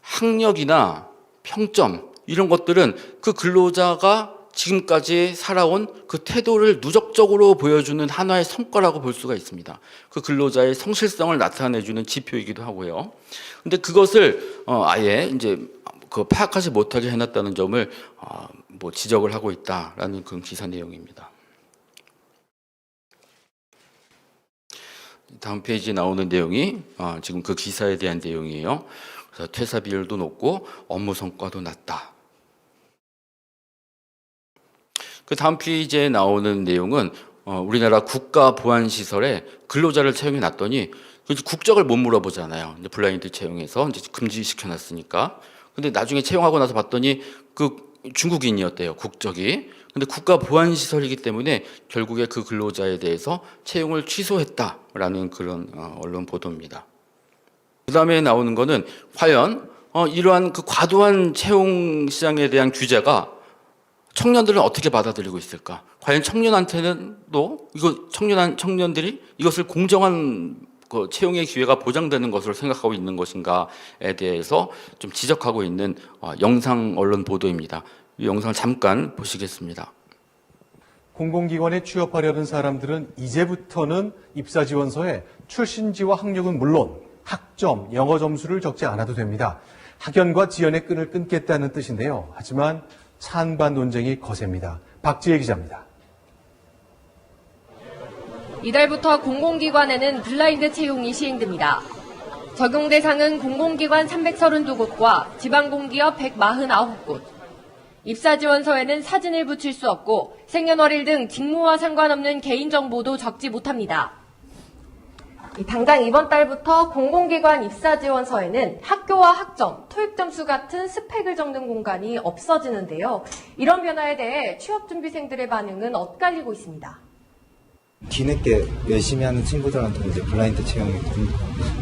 학력이나 평점 이런 것들은 그 근로자가 지금까지 살아온 그 태도를 누적적으로 보여주는 하나의 성과라고 볼 수가 있습니다. 그 근로자의 성실성을 나타내주는 지표이기도 하고요. 근데 그것을 아예 이제 그 파악하지 못하게 해놨다는 점을 뭐 지적을 하고 있다라는 그런 기사 내용입니다. 다음 페이지에 나오는 내용이 지금 그 기사에 대한 내용이에요. 그래서 퇴사 비율도 높고 업무 성과도 낮다. 그 다음 페이지에 나오는 내용은 우리나라 국가보안시설에 근로자를 채용해 놨더니 국적을 못 물어보잖아요. 이제 블라인드 채용해서 이제 금지시켜 놨으니까. 근데 나중에 채용하고 나서 봤더니 그 중국인이었대요, 국적이. 근데 국가보안시설이기 때문에 결국에 그 근로자에 대해서 채용을 취소했다라는 그런 언론 보도입니다. 그 다음에 나오는 거는 과연 이러한 그 과도한 채용 시장에 대한 규제가 청년들은 어떻게 받아들이고 있을까? 과연 청년한테는도 청년들이 이것을 공정한 그 채용의 기회가 보장되는 것으로 생각하고 있는 것인가에 대해서 좀 지적하고 있는 영상 언론 보도입니다. 이 영상을 잠깐 보시겠습니다. 공공기관에 취업하려는 사람들은 이제부터는 입사지원서에 출신지와 학력은 물론 학점, 영어 점수를 적지 않아도 됩니다. 학연과 지연의 끈을 끊겠다는 뜻인데요. 하지만 찬반 논쟁이 거셉니다. 박지혜 기자입니다. 이달부터 공공기관에는 블라인드 채용이 시행됩니다. 적용 대상은 공공기관 332곳과 지방공기업 149곳. 입사지원서에는 사진을 붙일 수 없고 생년월일 등 직무와 상관없는 개인정보도 적지 못합니다. 당장 이번 달부터 공공기관 입사지원서에는 학교와 학점, 토익점수 같은 스펙을 적는 공간이 없어지는데요. 이런 변화에 대해 취업준비생들의 반응은 엇갈리고 있습니다. 뒤늦게 열심히 하는 친구들한테 이제 블라인드 채용이 좀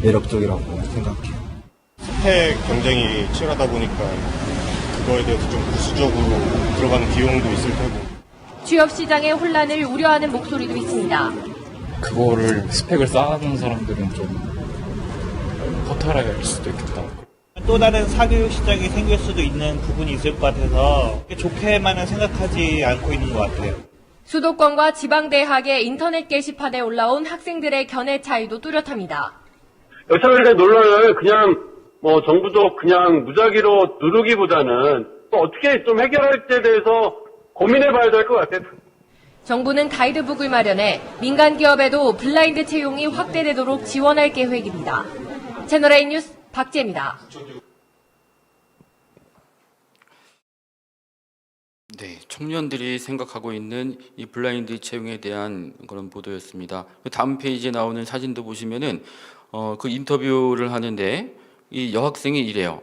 매력적이라고 생각해요. 스펙 경쟁이 치열하다 보니까 그거에 대해서 좀 부수적으로 들어가는 비용도 있을 테고. 취업시장의 혼란을 우려하는 목소리도 있습니다. 그거를 스펙을 쌓아놓은 사람들은 좀 허탈할 수도 있겠다. 또 다른 사교육 시장이 생길 수도 있는 부분이 있을 것 같아서 좋게만은 생각하지 않고 있는 것 같아요. 수도권과 지방대학의 인터넷 게시판에 올라온 학생들의 견해 차이도 뚜렷합니다. 역사관리의 논란을 그냥 정부도 그냥 무작위로 누르기보다는 또 어떻게 좀 해결할지에 대해서 고민해봐야 될 것 같아요. 정부는 가이드북을 마련해 민간 기업에도 블라인드 채용이 확대되도록 지원할 계획입니다. 채널A 뉴스 박지혜입니다. 네, 청년들이 생각하고 있는 이 블라인드 채용에 대한 그런 보도였습니다. 다음 페이지에 나오는 사진도 보시면은 그 인터뷰를 하는데 이 여학생이 이래요.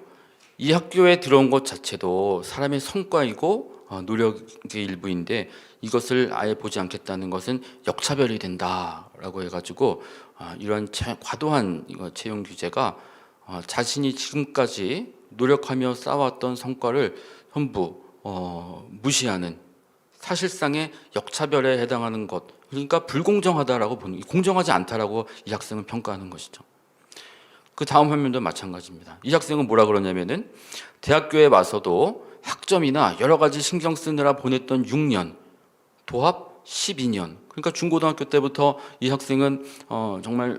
이 학교에 들어온 것 자체도 사람의 성과이고 노력의 일부인데 이것을 아예 보지 않겠다는 것은 역차별이 된다라고 해가지고 이러한 과도한 채용 규제가 자신이 지금까지 노력하며 쌓아왔던 성과를 전부 무시하는 사실상의 역차별에 해당하는 것, 그러니까 불공정하다라고 보는, 공정하지 않다라고 이 학생은 평가하는 것이죠. 그 다음 화면도 마찬가지입니다. 이 학생은 뭐라 그러냐면은 대학교에 와서도 학점이나 여러 가지 신경 쓰느라 보냈던 6년, 도합 12년. 그러니까 중고등학교 때부터 이 학생은 정말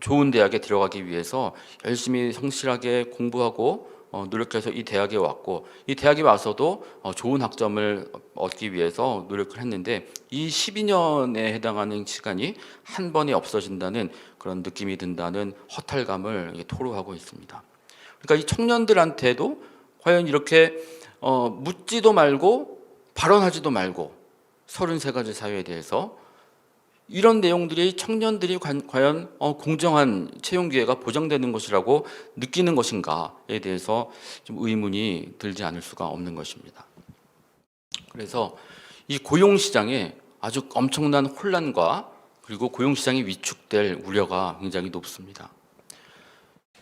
좋은 대학에 들어가기 위해서 열심히 성실하게 공부하고 노력해서 이 대학에 왔고, 이 대학에 와서도 좋은 학점을 얻기 위해서 노력을 했는데 이 12년에 해당하는 시간이 한 번에 없어진다는 그런 느낌이 든다는 허탈감을 토로하고 있습니다. 그러니까 이 청년들한테도 과연 이렇게 묻지도 말고 발언하지도 말고 33가지 사유에 대해서 이런 내용들이 청년들이 과연 공정한 채용 기회가 보장되는 것이라고 느끼는 것인가에 대해서 좀 의문이 들지 않을 수가 없는 것입니다. 그래서 이 고용 시장에 아주 엄청난 혼란과 그리고 고용 시장이 위축될 우려가 굉장히 높습니다.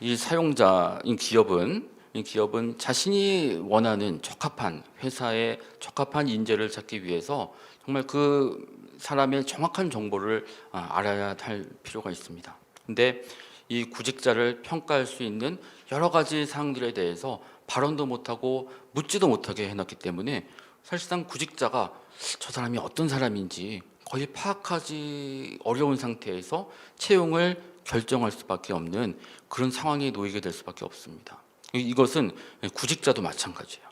이 사용자인 기업은 자신이 원하는 적합한 회사에 적합한 인재를 찾기 위해서 정말 그 사람의 정확한 정보를 알아야 할 필요가 있습니다. 근데 이 구직자를 평가할 수 있는 여러 가지 사항들에 대해서 발언도 못하고 묻지도 못하게 해놨기 때문에 사실상 구직자가 저 사람이 어떤 사람인지 거의 파악하기 어려운 상태에서 채용을 결정할 수밖에 없는 그런 상황에 놓이게 될 수밖에 없습니다. 이것은 구직자도 마찬가지예요.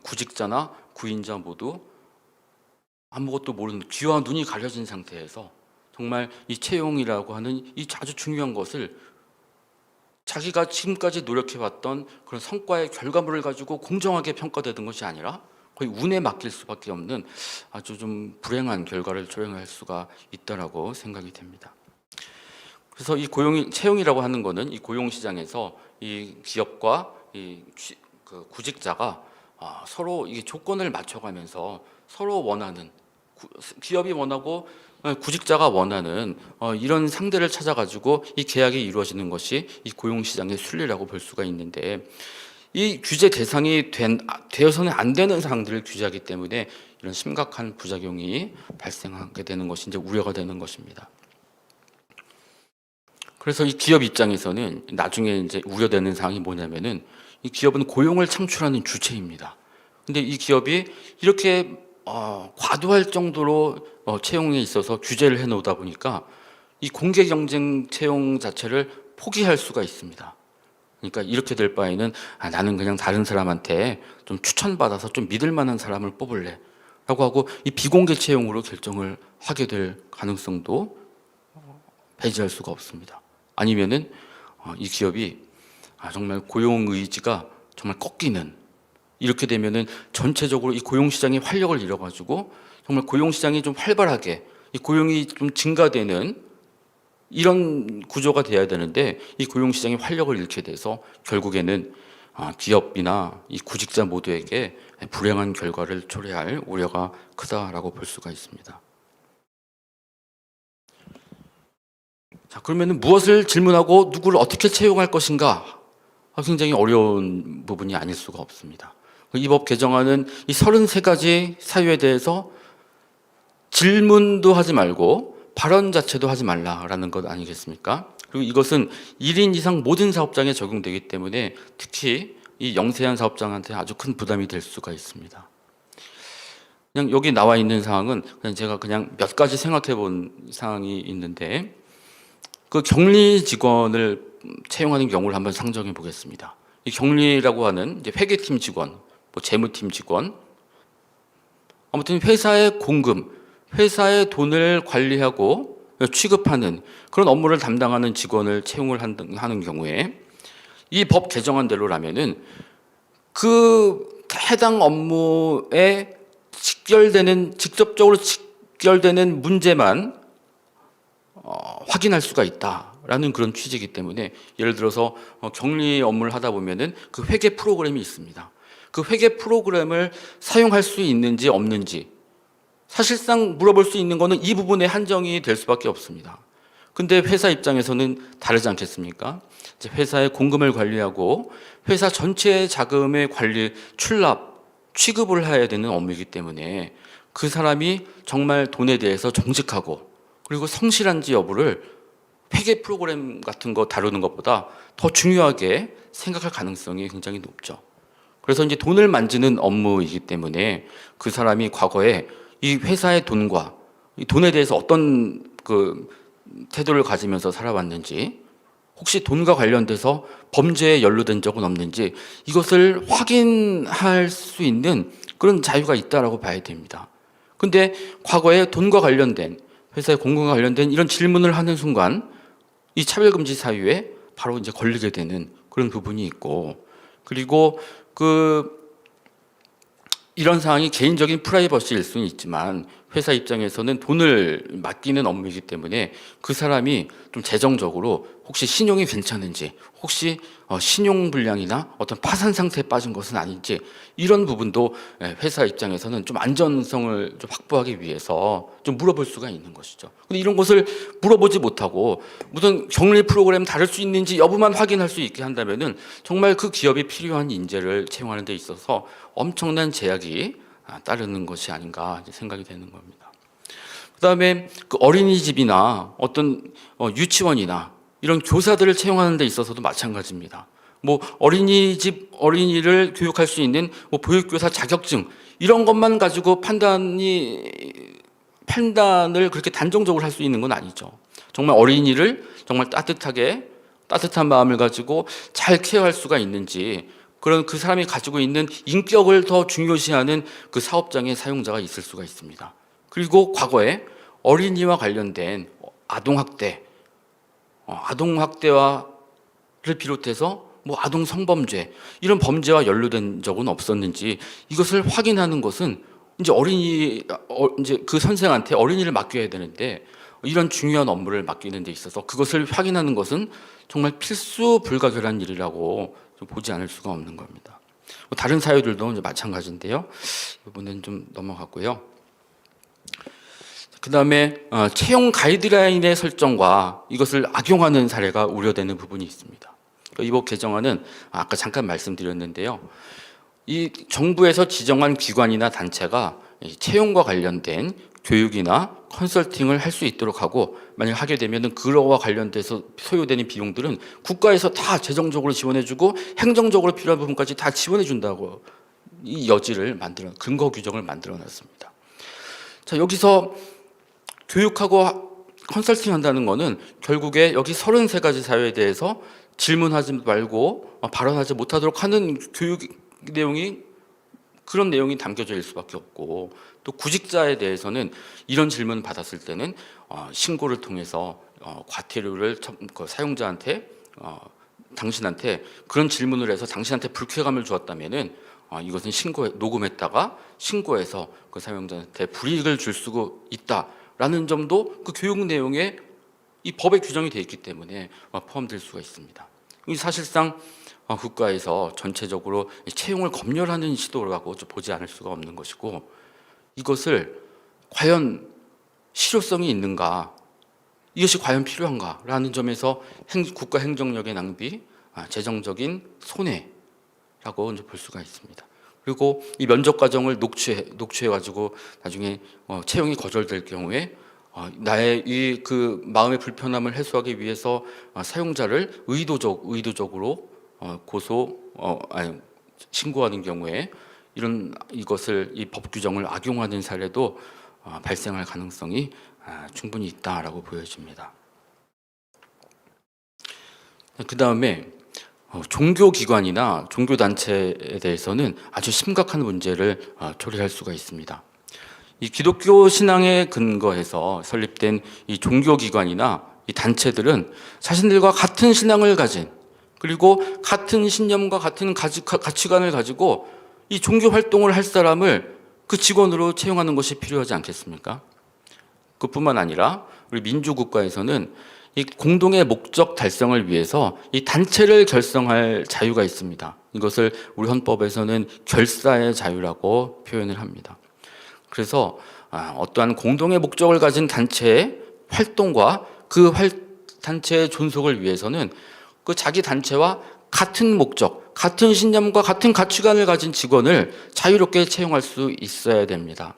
구직자나 구인자 모두 아무것도 모르는 귀와 눈이 가려진 상태에서 정말 이 채용이라고 하는 이 아주 중요한 것을 자기가 지금까지 노력해왔던 그런 성과의 결과물을 가지고 공정하게 평가되는 것이 아니라 거의 운에 맡길 수밖에 없는 아주 좀 불행한 결과를 초래할 수가 있다라고 생각이 됩니다. 그래서 이 채용이라고 하는 것은 이 고용 시장에서 이 기업과 그 구직자가 서로 이게 조건을 맞춰가면서 서로 원하는 기업이 원하고 구직자가 원하는 이런 상대를 찾아가지고 이 계약이 이루어지는 것이 이 고용 시장의 순리라고 볼 수가 있는데 이 규제 대상이 되어서는 안 되는 사항들을 규제하기 때문에 이런 심각한 부작용이 발생하게 되는 것이 이제 우려가 되는 것입니다. 그래서 이 기업 입장에서는 나중에 이제 우려되는 사항이 뭐냐면은 이 기업은 고용을 창출하는 주체입니다. 근데 이 기업이 이렇게 과도할 정도로 채용에 있어서 규제를 해놓다 보니까 이 공개 경쟁 채용 자체를 포기할 수가 있습니다. 그러니까 이렇게 될 바에는 나는 그냥 다른 사람한테 좀 추천받아서 좀 믿을 만한 사람을 뽑을래 라고 하고 이 비공개 채용으로 결정을 하게 될 가능성도 배제할 수가 없습니다. 아니면은 이 기업이 정말 고용 의지가 정말 꺾이는 이렇게 되면은 전체적으로 이 고용 시장이 활력을 잃어가지고 정말 고용 시장이 좀 활발하게 이 고용이 좀 증가되는 이런 구조가 돼야 되는데 이 고용 시장이 활력을 잃게 돼서 결국에는 기업이나 이 구직자 모두에게 불행한 결과를 초래할 우려가 크다라고 볼 수가 있습니다. 자, 그러면은 무엇을 질문하고 누구를 어떻게 채용할 것인가? 굉장히 어려운 부분이 아닐 수가 없습니다. 이 법 개정안은 이 33가지 사유에 대해서 질문도 하지 말고 발언 자체도 하지 말라라는 것 아니겠습니까? 그리고 이것은 1인 이상 모든 사업장에 적용되기 때문에 특히 이 영세한 사업장한테 아주 큰 부담이 될 수가 있습니다. 그냥 여기 나와 있는 사항은 제가 그냥 몇 가지 생각해 본 사항이 있는데 그 격리 직원을 채용하는 경우를 한번 상정해 보겠습니다. 이 격리라고 하는 이제 회계팀 직원, 재무팀 직원, 아무튼 회사의 공금, 회사의 돈을 관리하고 취급하는 그런 업무를 담당하는 직원을 채용을 하는 경우에 이 법 개정안대로라면은 그 해당 업무에 직접적으로 직결되는 문제만 확인할 수가 있다라는 그런 취지이기 때문에 예를 들어서 격리 업무를 하다 보면은 그 회계 프로그램이 있습니다. 그 회계 프로그램을 사용할 수 있는지 없는지 사실상 물어볼 수 있는 거는 이 부분에 한정이 될 수밖에 없습니다. 근데 회사 입장에서는 다르지 않겠습니까? 이제 회사의 공금을 관리하고 회사 전체의 자금의 관리, 출납, 취급을 해야 되는 업무이기 때문에 그 사람이 정말 돈에 대해서 정직하고 그리고 성실한지 여부를 회계 프로그램 같은 거 다루는 것보다 더 중요하게 생각할 가능성이 굉장히 높죠. 그래서 이제 돈을 만지는 업무이기 때문에 그 사람이 과거에 이 회사의 돈과 이 돈에 대해서 어떤 그 태도를 가지면서 살아왔는지 혹시 돈과 관련돼서 범죄에 연루된 적은 없는지 이것을 확인할 수 있는 그런 자유가 있다라고 봐야 됩니다. 근데 과거에 돈과 관련된 회사의 공금과 관련된 이런 질문을 하는 순간 이 차별금지 사유에 바로 이제 걸리게 되는 그런 부분이 있고 그리고 이런 상황이 개인적인 프라이버시일 수는 있지만 회사 입장에서는 돈을 맡기는 업무이기 때문에 그 사람이 좀 재정적으로 혹시 신용이 괜찮은지, 혹시 신용 불량이나 어떤 파산 상태에 빠진 것은 아닌지, 이런 부분도 회사 입장에서는 좀 안전성을 좀 확보하기 위해서 좀 물어볼 수가 있는 것이죠. 근데 이런 것을 물어보지 못하고 무슨 격리 프로그램 다를 수 있는지 여부만 확인할 수 있게 한다면은 정말 그 기업이 필요한 인재를 채용하는 데 있어서 엄청난 제약이 따르는 것이 아닌가 생각이 되는 겁니다. 그다음에 그 어린이집이나 어떤 유치원이나 이런 교사들을 채용하는 데 있어서도 마찬가지입니다. 뭐 어린이집 어린이를 교육할 수 있는 뭐 보육교사 자격증 이런 것만 가지고 판단을 그렇게 단정적으로 할 수 있는 건 아니죠. 정말 어린이를 정말 따뜻한 마음을 가지고 잘 케어할 수가 있는지, 그런 그 사람이 가지고 있는 인격을 더 중요시하는 그 사업장의 사용자가 있을 수가 있습니다. 그리고 과거에 어린이와 관련된 아동학대와를 비롯해서 뭐 아동 성범죄 이런 범죄와 연루된 적은 없었는지 이것을 확인하는 것은 이제 이제 그 선생한테 어린이를 맡겨야 되는데, 이런 중요한 업무를 맡기는 데 있어서 그것을 확인하는 것은 정말 필수 불가결한 일이라고 좀 보지 않을 수가 없는 겁니다. 다른 사유들도 이제 마찬가지인데요. 이 부분은 좀 넘어갔고요. 그 다음에 채용 가이드라인의 설정과 이것을 악용하는 사례가 우려되는 부분이 있습니다. 이 법 개정안은 아까 잠깐 말씀드렸는데요. 이 정부에서 지정한 기관이나 단체가 채용과 관련된 교육이나 컨설팅을 할 수 있도록 하고, 만약 하게 되면은 그거와 관련돼서 소요되는 비용들은 국가에서 다 재정적으로 지원해주고 행정적으로 필요한 부분까지 다 지원해준다고 이 여지를 근거 규정을 만들어놨습니다. 자, 여기서 교육하고 컨설팅 한다는 거는 결국에 여기 33가지 사유에 대해서 질문하지 말고 발언하지 못하도록 하는 교육 내용이, 그런 내용이 담겨져 있을 수밖에 없고, 또 구직자에 대해서는 이런 질문 받았을 때는 신고를 통해서 과태료를 사용자한테 당신한테 그런 질문을 해서 당신한테 불쾌감을 주었다면은 이것은 녹음했다가 신고해서 그 사용자한테 불이익을 줄 수가 있다라는 점도 그 교육 내용에 이 법에 규정이 되어 있기 때문에 포함될 수가 있습니다. 이 사실상 국가에서 전체적으로 채용을 검열하는 시도라고 보지 않을 수가 없는 것이고, 이것을 과연 실효성이 있는가, 이것이 과연 필요한가라는 점에서 국가 행정력의 낭비, 재정적인 손해라고 이제 볼 수가 있습니다. 그리고 이 면접 과정을 녹취해 가지고 나중에 채용이 거절될 경우에 나의 이 그 마음의 불편함을 해소하기 위해서 사용자를 의도적으로 신고하는 경우에 이것을 이 법 규정을 악용하는 사례도 발생할 가능성이 충분히 있다라고 보여집니다. 그 다음에 종교기관이나 종교단체에 대해서는 아주 심각한 문제를 초래할 수가 있습니다. 이 기독교 신앙에 근거해서 설립된 이 종교기관이나 이 단체들은 자신들과 같은 신앙을 가진, 그리고 같은 신념과 같은 가치관을 가지고 이 종교 활동을 할 사람을 그 직원으로 채용하는 것이 필요하지 않겠습니까? 그뿐만 아니라 우리 민주국가에서는 이 공동의 목적 달성을 위해서 이 단체를 결성할 자유가 있습니다. 이것을 우리 헌법에서는 결사의 자유라고 표현을 합니다. 그래서 어떠한 공동의 목적을 가진 단체의 활동과 그 단체의 존속을 위해서는 그 자기 단체와 같은 목적, 같은 신념과 같은 가치관을 가진 직원을 자유롭게 채용할 수 있어야 됩니다.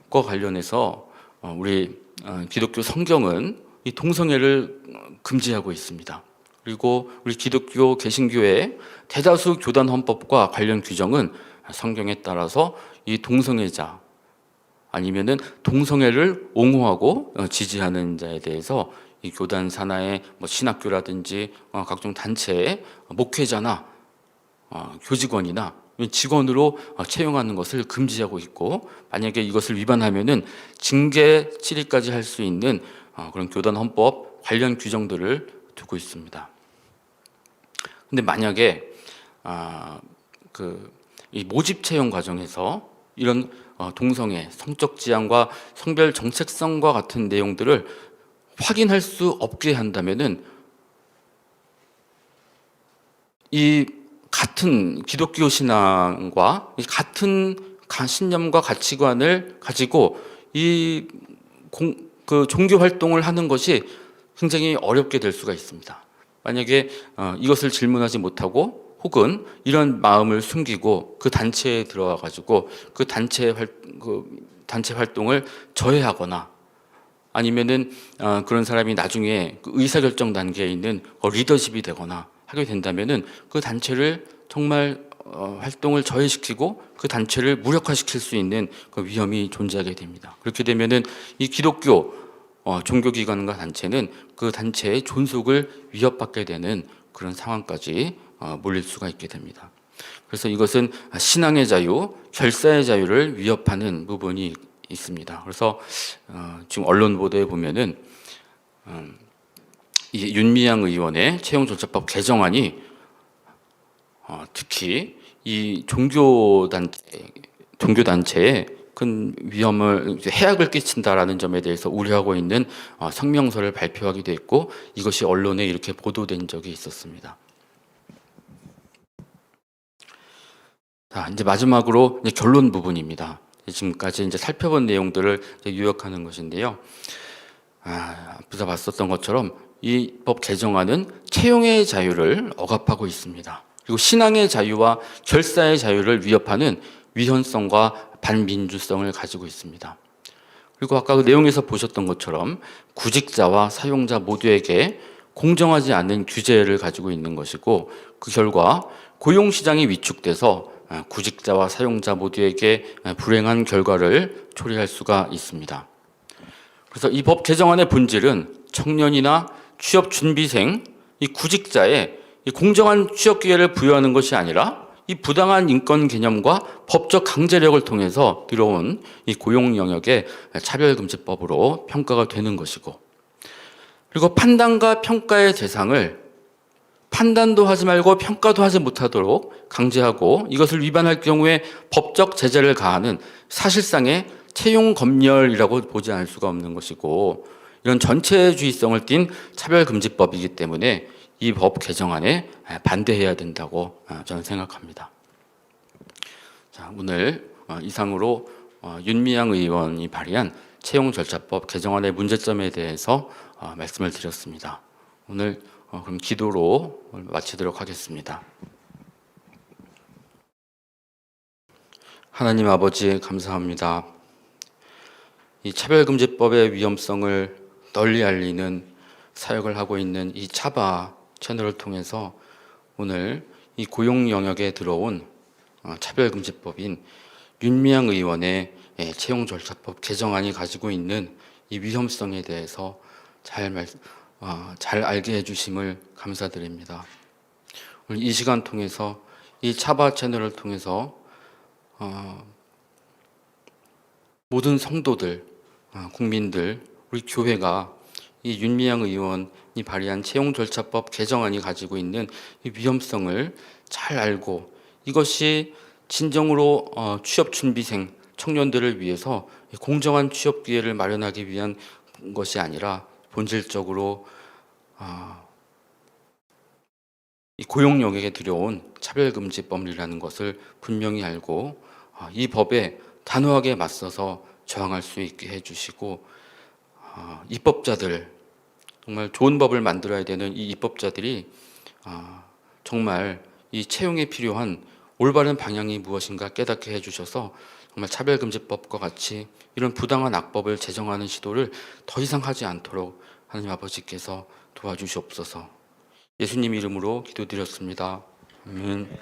그와 관련해서 우리 기독교 성경은 이 동성애를 금지하고 있습니다. 그리고 우리 기독교 개신교의 대다수 교단 헌법과 관련 규정은 성경에 따라서 이 동성애자 아니면은 동성애를 옹호하고 지지하는 자에 대해서 이 교단 산하의 신학교라든지 각종 단체의 목회자나 교직원이나 직원으로 채용하는 것을 금지하고 있고, 만약에 이것을 위반하면은 징계 처리까지 할 수 있는 그런 교단 헌법 관련 규정들을 두고 있습니다. 근데 만약에 이 모집 채용 과정에서 이런 동성애, 성적 지향과 성별 정체성과 같은 내용들을 확인할 수 없게 한다면은 이 같은 기독교 신앙과 같은 신념과 가치관을 가지고 그 종교 활동을 하는 것이 굉장히 어렵게 될 수가 있습니다. 만약에 이것을 질문하지 못하고 혹은 이런 마음을 숨기고 그 단체에 들어와 가지고 그 단체 활동을 저해하거나 아니면은 그런 사람이 나중에 그 의사결정 단계에 있는 리더십이 되거나 하게 된다면은 그 단체를 정말 활동을 저해시키고 그 단체를 무력화시킬 수 있는 그 위험이 존재하게 됩니다. 그렇게 되면은 이 기독교 종교기관과 단체는 그 단체의 존속을 위협받게 되는 그런 상황까지 몰릴 수가 있게 됩니다. 그래서 이것은 신앙의 자유, 결사의 자유를 위협하는 부분이 있습니다. 그래서 지금 언론 보도에 보면은 이 윤미향 의원의 채용절차법 개정안이 특히 이 종교단체에 큰 위험을, 해악을 끼친다라는 점에 대해서 우려하고 있는 성명서를 발표하기도 했고 이것이 언론에 이렇게 보도된 적이 있었습니다. 자, 이제 마지막으로 이제 결론 부분입니다. 지금까지 이제 살펴본 내용들을 이제 요약하는 것인데요. 앞에서 봤었던 것처럼 이 법 개정안은 채용의 자유를 억압하고 있습니다. 그리고 신앙의 자유와 결사의 자유를 위협하는 위헌성과 반민주성을 가지고 있습니다. 그리고 아까 그 내용에서 보셨던 것처럼 구직자와 사용자 모두에게 공정하지 않은 규제를 가지고 있는 것이고 그 결과 고용시장이 위축돼서 구직자와 사용자 모두에게 불행한 결과를 초래할 수가 있습니다. 그래서 이 법 개정안의 본질은 청년이나 취업준비생, 이 구직자의 이 공정한 취업 기회를 부여하는 것이 아니라 이 부당한 인권 개념과 법적 강제력을 통해서 들어온 이 고용 영역의 차별금지법으로 평가가 되는 것이고, 그리고 판단과 평가의 대상을 판단도 하지 말고 평가도 하지 못하도록 강제하고 이것을 위반할 경우에 법적 제재를 가하는 사실상의 채용 검열이라고 보지 않을 수가 없는 것이고, 이런 전체주의성을 띤 차별금지법이기 때문에 이 법 개정안에 반대해야 된다고 저는 생각합니다. 자, 오늘 이상으로 윤미향 의원이 발의한 채용절차법 개정안의 문제점에 대해서 말씀을 드렸습니다. 오늘 그럼 기도로 마치도록 하겠습니다. 하나님 아버지 감사합니다. 이 차별금지법의 위험성을 널리 알리는 사역을 하고 있는 이 차바 채널을 통해서 오늘 이 고용 영역에 들어온 차별금지법인 윤미향 의원의 채용절차법 개정안이 가지고 있는 이 위험성에 대해서 잘 알게 해주심을 감사드립니다. 오늘 이 시간 통해서 이 차바 채널을 통해서 모든 성도들, 국민들, 우리 교회가 이 윤미향 의원이 발의한 채용절차법 개정안이 가지고 있는 이 위험성을 잘 알고 이것이 진정으로 취업준비생 청년들을 위해서 공정한 취업 기회를 마련하기 위한 것이 아니라 본질적으로 이 고용 영역에 들여온 차별금지법이라는 것을 분명히 알고 이 법에 단호하게 맞서서 저항할 수 있게 해주시고, 입법자들, 정말 좋은 법을 만들어야 되는 이 입법자들이 정말 이 채용에 필요한 올바른 방향이 무엇인가 깨닫게 해주셔서 정말 차별금지법과 같이 이런 부당한 악법을 제정하는 시도를 더 이상 하지 않도록 하나님 아버지께서 도와주시옵소서. 예수님 이름으로 기도드렸습니다. 아멘.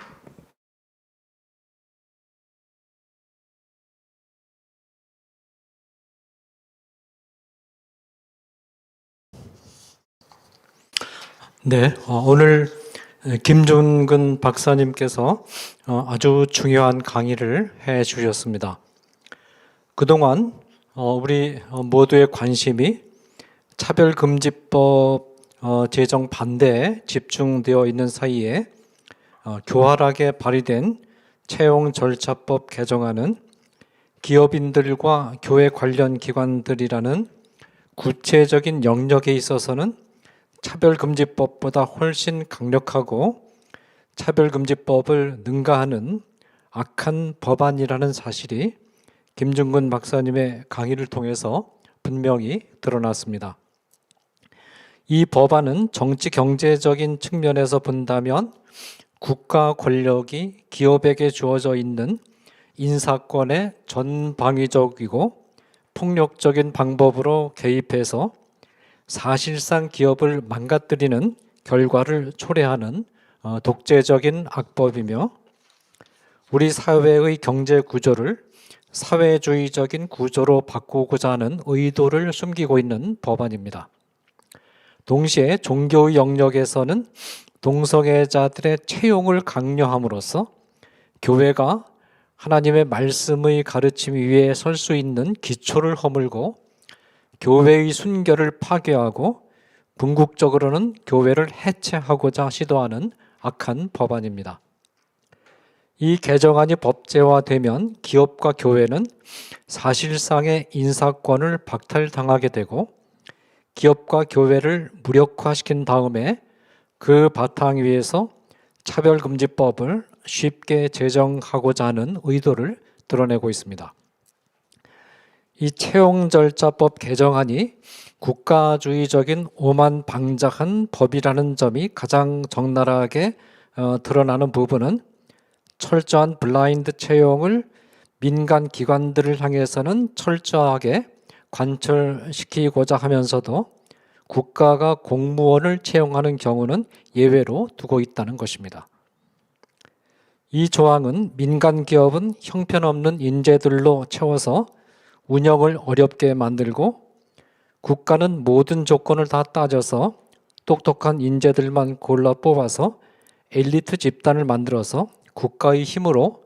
네, 오늘 김준근 박사님께서 아주 중요한 강의를 해 주셨습니다. 그동안 우리 모두의 관심이 차별금지법 제정 반대에 집중되어 있는 사이에 교활하게 발의된 채용절차법 개정안은 기업인들과 교회 관련 기관들이라는 구체적인 영역에 있어서는 차별금지법보다 훨씬 강력하고 차별금지법을 능가하는 악한 법안이라는 사실이 김중근 박사님의 강의를 통해서 분명히 드러났습니다. 이 법안은 정치 경제적인 측면에서 본다면 국가 권력이 기업에게 주어져 있는 인사권의 전방위적이고 폭력적인 방법으로 개입해서 사실상 기업을 망가뜨리는 결과를 초래하는 독재적인 악법이며 우리 사회의 경제 구조를 사회주의적인 구조로 바꾸고자 하는 의도를 숨기고 있는 법안입니다. 동시에 종교의 영역에서는 동성애자들의 채용을 강요함으로써 교회가 하나님의 말씀의 가르침 위에 설 수 있는 기초를 허물고 교회의 순결을 파괴하고 궁극적으로는 교회를 해체하고자 시도하는 악한 법안입니다. 이 개정안이 법제화되면 기업과 교회는 사실상의 인사권을 박탈당하게 되고 기업과 교회를 무력화시킨 다음에 그 바탕 위에서 차별금지법을 쉽게 제정하고자 하는 의도를 드러내고 있습니다. 이 채용절차법 개정안이 국가주의적인 오만방자한 법이라는 점이 가장 적나라하게 드러나는 부분은 철저한 블라인드 채용을 민간 기관들을 향해서는 철저하게 관철시키고자 하면서도 국가가 공무원을 채용하는 경우는 예외로 두고 있다는 것입니다. 이 조항은 민간 기업은 형편없는 인재들로 채워서 운영을 어렵게 만들고 국가는 모든 조건을 다 따져서 똑똑한 인재들만 골라 뽑아서 엘리트 집단을 만들어서 국가의 힘으로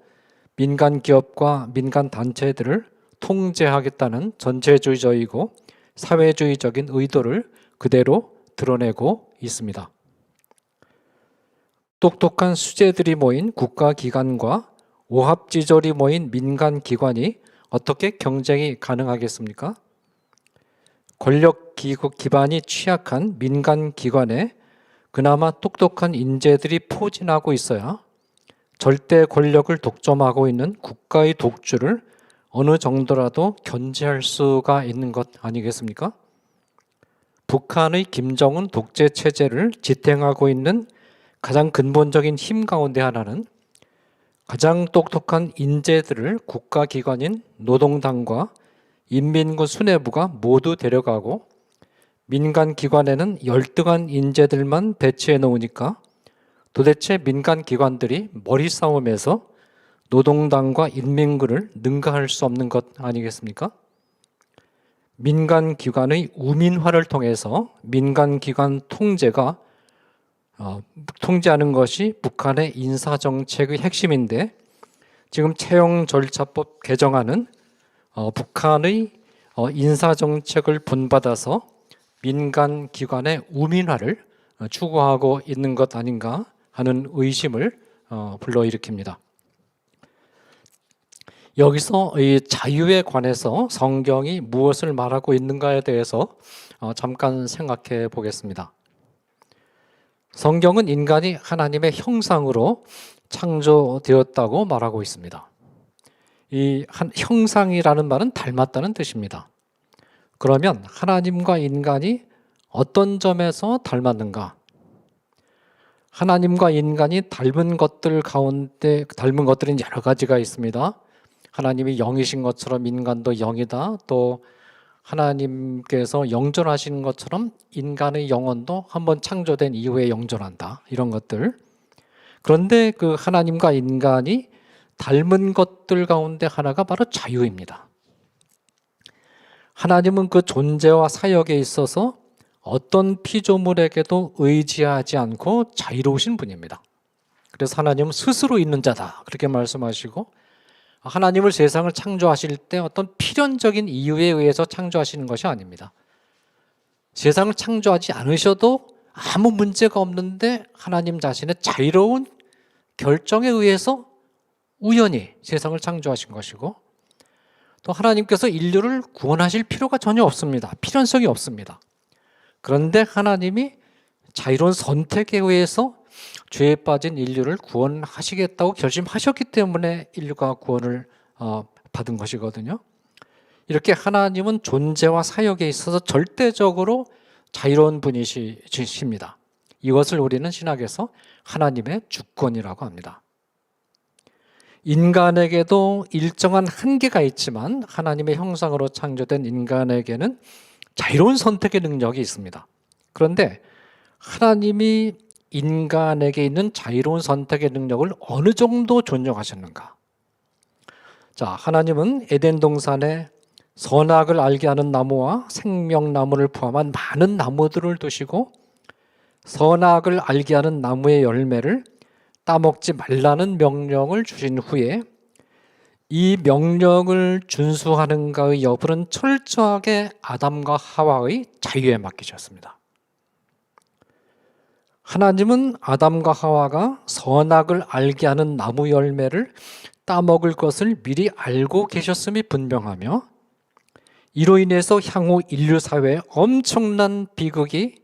민간 기업과 민간 단체들을 통제하겠다는 전체주의적이고 사회주의적인 의도를 그대로 드러내고 있습니다. 똑똑한 수재들이 모인 국가기관과 오합지졸이 모인 민간기관이 어떻게 경쟁이 가능하겠습니까? 권력 기반이 취약한 민간기관에 그나마 똑똑한 인재들이 포진하고 있어야 절대 권력을 독점하고 있는 국가의 독주를 어느 정도라도 견제할 수가 있는 것 아니겠습니까? 북한의 김정은 독재 체제를 지탱하고 있는 가장 근본적인 힘 가운데 하나는 가장 똑똑한 인재들을 국가기관인 노동당과 인민군 수뇌부가 모두 데려가고 민간기관에는 열등한 인재들만 배치해 놓으니까 도대체 민간기관들이 머리싸움에서 노동당과 인민군을 능가할 수 없는 것 아니겠습니까? 민간기관의 우민화를 통해서 민간기관 통제하는 것이 북한의 인사정책의 핵심인데 지금 채용절차법 개정안은 북한의 인사정책을 본받아서 민간기관의 우민화를 추구하고 있는 것 아닌가 하는 의심을 불러일으킵니다. 여기서 이 자유에 관해서 성경이 무엇을 말하고 있는가에 대해서 잠깐 생각해 보겠습니다. 성경은 인간이 하나님의 형상으로 창조되었다고 말하고 있습니다. 이 형상이라는 말은 닮았다는 뜻입니다. 그러면 하나님과 인간이 어떤 점에서 닮았는가? 하나님과 인간이 닮은 것들 가운데 닮은 것들은 여러 가지가 있습니다. 하나님이 영이신 것처럼 인간도 영이다. 또 하나님께서 영존하시는 것처럼 인간의 영혼도 한번 창조된 이후에 영존한다. 이런 것들. 그런데 그 하나님과 인간이 닮은 것들 가운데 하나가 바로 자유입니다. 하나님은 그 존재와 사역에 있어서 어떤 피조물에게도 의지하지 않고 자유로우신 분입니다. 그래서 하나님은 스스로 있는 자다. 그렇게 말씀하시고 하나님을 세상을 창조하실 때 어떤 필연적인 이유에 의해서 창조하시는 것이 아닙니다. 세상을 창조하지 않으셔도 아무 문제가 없는데 하나님 자신의 자유로운 결정에 의해서 우연히 세상을 창조하신 것이고 또 하나님께서 인류를 구원하실 필요가 전혀 없습니다. 필연성이 없습니다. 그런데 하나님이 자유로운 선택에 의해서 죄에 빠진 인류를 구원하시겠다고 결심하셨기 때문에 인류가 구원을 받은 것이거든요. 이렇게 하나님은 존재와 사역에 있어서 절대적으로 자유로운 분이십니다. 이것을 우리는 신학에서 하나님의 주권이라고 합니다. 인간에게도 일정한 한계가 있지만 하나님의 형상으로 창조된 인간에게는 자유로운 선택의 능력이 있습니다. 그런데 하나님이 인간에게 있는 자유로운 선택의 능력을 어느 정도 존중하셨는가? 자, 하나님은 에덴 동산에 선악을 알게 하는 나무와 생명나무를 포함한 많은 나무들을 두시고 선악을 알게 하는 나무의 열매를 따먹지 말라는 명령을 주신 후에 이 명령을 준수하는가의 여부는 철저하게 아담과 하와의 자유에 맡기셨습니다. 하나님은 아담과 하와가 선악을 알게 하는 나무 열매를 따먹을 것을 미리 알고 계셨음이 분명하며 이로 인해서 향후 인류 사회에 엄청난 비극이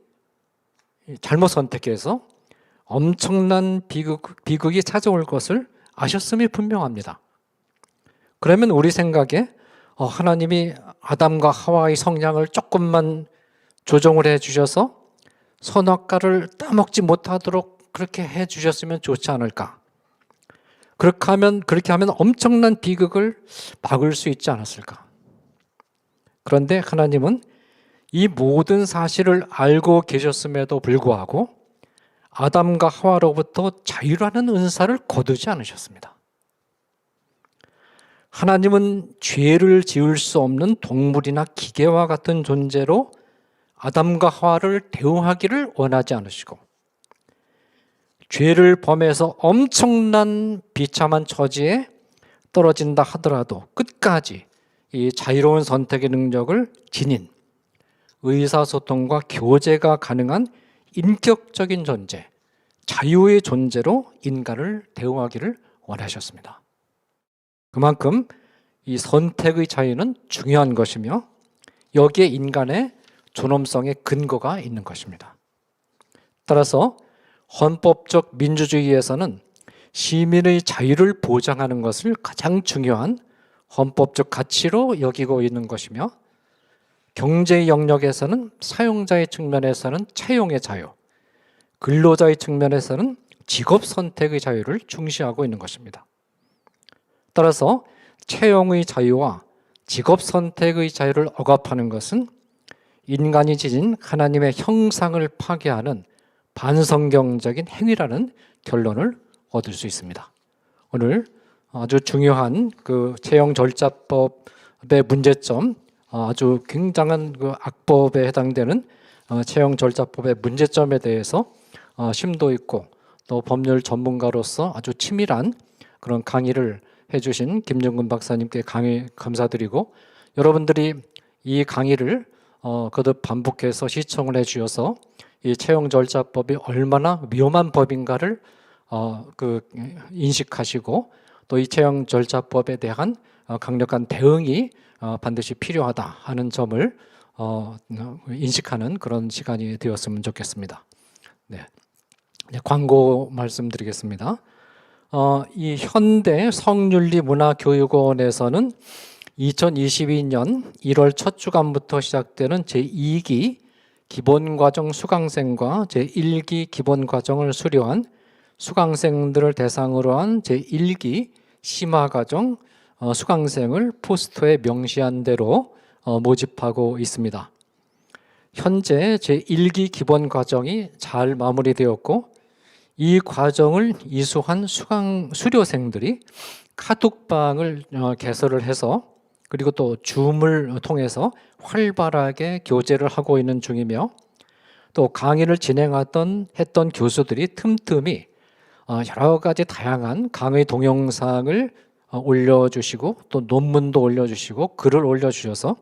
잘못 선택해서 엄청난 비극이 찾아올 것을 아셨음이 분명합니다. 그러면 우리 생각에 하나님이 아담과 하와의 성향을 조금만 조정을 해 주셔서 선악과를 따먹지 못하도록 그렇게 해 주셨으면 좋지 않을까? 그렇게 하면 엄청난 비극을 막을 수 있지 않았을까? 그런데 하나님은 이 모든 사실을 알고 계셨음에도 불구하고 아담과 하와로부터 자유라는 은사를 거두지 않으셨습니다. 하나님은 죄를 지을 수 없는 동물이나 기계와 같은 존재로 아담과 하와를 대우하기를 원하지 않으시고 죄를 범해서 엄청난 비참한 처지에 떨어진다 하더라도 끝까지 이 자유로운 선택의 능력을 지닌 의사소통과 교제가 가능한 인격적인 존재, 자유의 존재로 인간을 대우하기를 원하셨습니다. 그만큼 이 선택의 자유는 중요한 것이며 여기에 인간의 존엄성의 근거가 있는 것입니다. 따라서 헌법적 민주주의에서는 시민의 자유를 보장하는 것을 가장 중요한 헌법적 가치로 여기고 있는 것이며 경제 영역에서는 사용자의 측면에서는 채용의 자유, 근로자의 측면에서는 직업 선택의 자유를 중시하고 있는 것입니다. 따라서 채용의 자유와 직업 선택의 자유를 억압하는 것은 인간이 지닌 하나님의 형상을 파괴하는 반성경적인 행위라는 결론을 얻을 수 있습니다. 오늘 아주 중요한 그 채용 절차법의 문제점, 아주 굉장한 그 악법에 해당되는 채용 절차법의 문제점에 대해서 심도 있고 또 법률 전문가로서 아주 치밀한 그런 강의를 해주신 김정근 박사님께 강의 감사드리고 여러분들이 이 강의를 거듭 반복해서 시청을 해주셔서 이 채용 절차법이 얼마나 위험한 법인가를 인식하시고 또 이 채용 절차법에 대한 강력한 대응이 반드시 필요하다 하는 점을 인식하는 그런 시간이 되었으면 좋겠습니다. 네. 광고 말씀드리겠습니다. 이 현대 성윤리문화교육원에서는 2022년 1월 첫 주간부터 시작되는 제2기 기본과정 수강생과 제1기 기본과정을 수료한 수강생들을 대상으로 한 제1기 심화과정 수강생을 포스터에 명시한 대로 모집하고 있습니다. 현재 제1기 기본과정이 잘 마무리되었고 이 과정을 이수한 수료생들이 카톡방을 개설을 해서 그리고 또 줌을 통해서 활발하게 교제를 하고 있는 중이며 또 강의를 했던 교수들이 틈틈이 여러 가지 다양한 강의 동영상을 올려주시고 또 논문도 올려주시고 글을 올려주셔서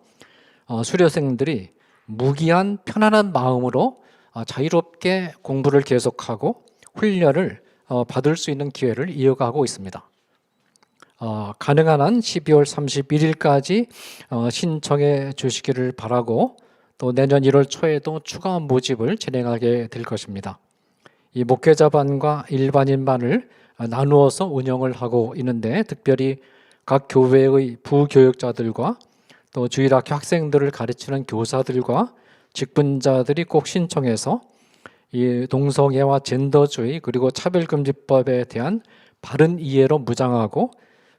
수료생들이 무기한 편안한 마음으로 자유롭게 공부를 계속하고 훈련을 받을 수 있는 기회를 이어가고 있습니다. 가능한 한 12월 31일까지 신청해 주시기를 바라고 또 내년 1월 초에도 추가 모집을 진행하게 될 것입니다. 이 목회자반과 일반인반을 나누어서 운영을 하고 있는데 특별히 각 교회의 부교육자들과 또 주일학교 학생들을 가르치는 교사들과 직분자들이 꼭 신청해서 이 동성애와 젠더주의 그리고 차별금지법에 대한 바른 이해로 무장하고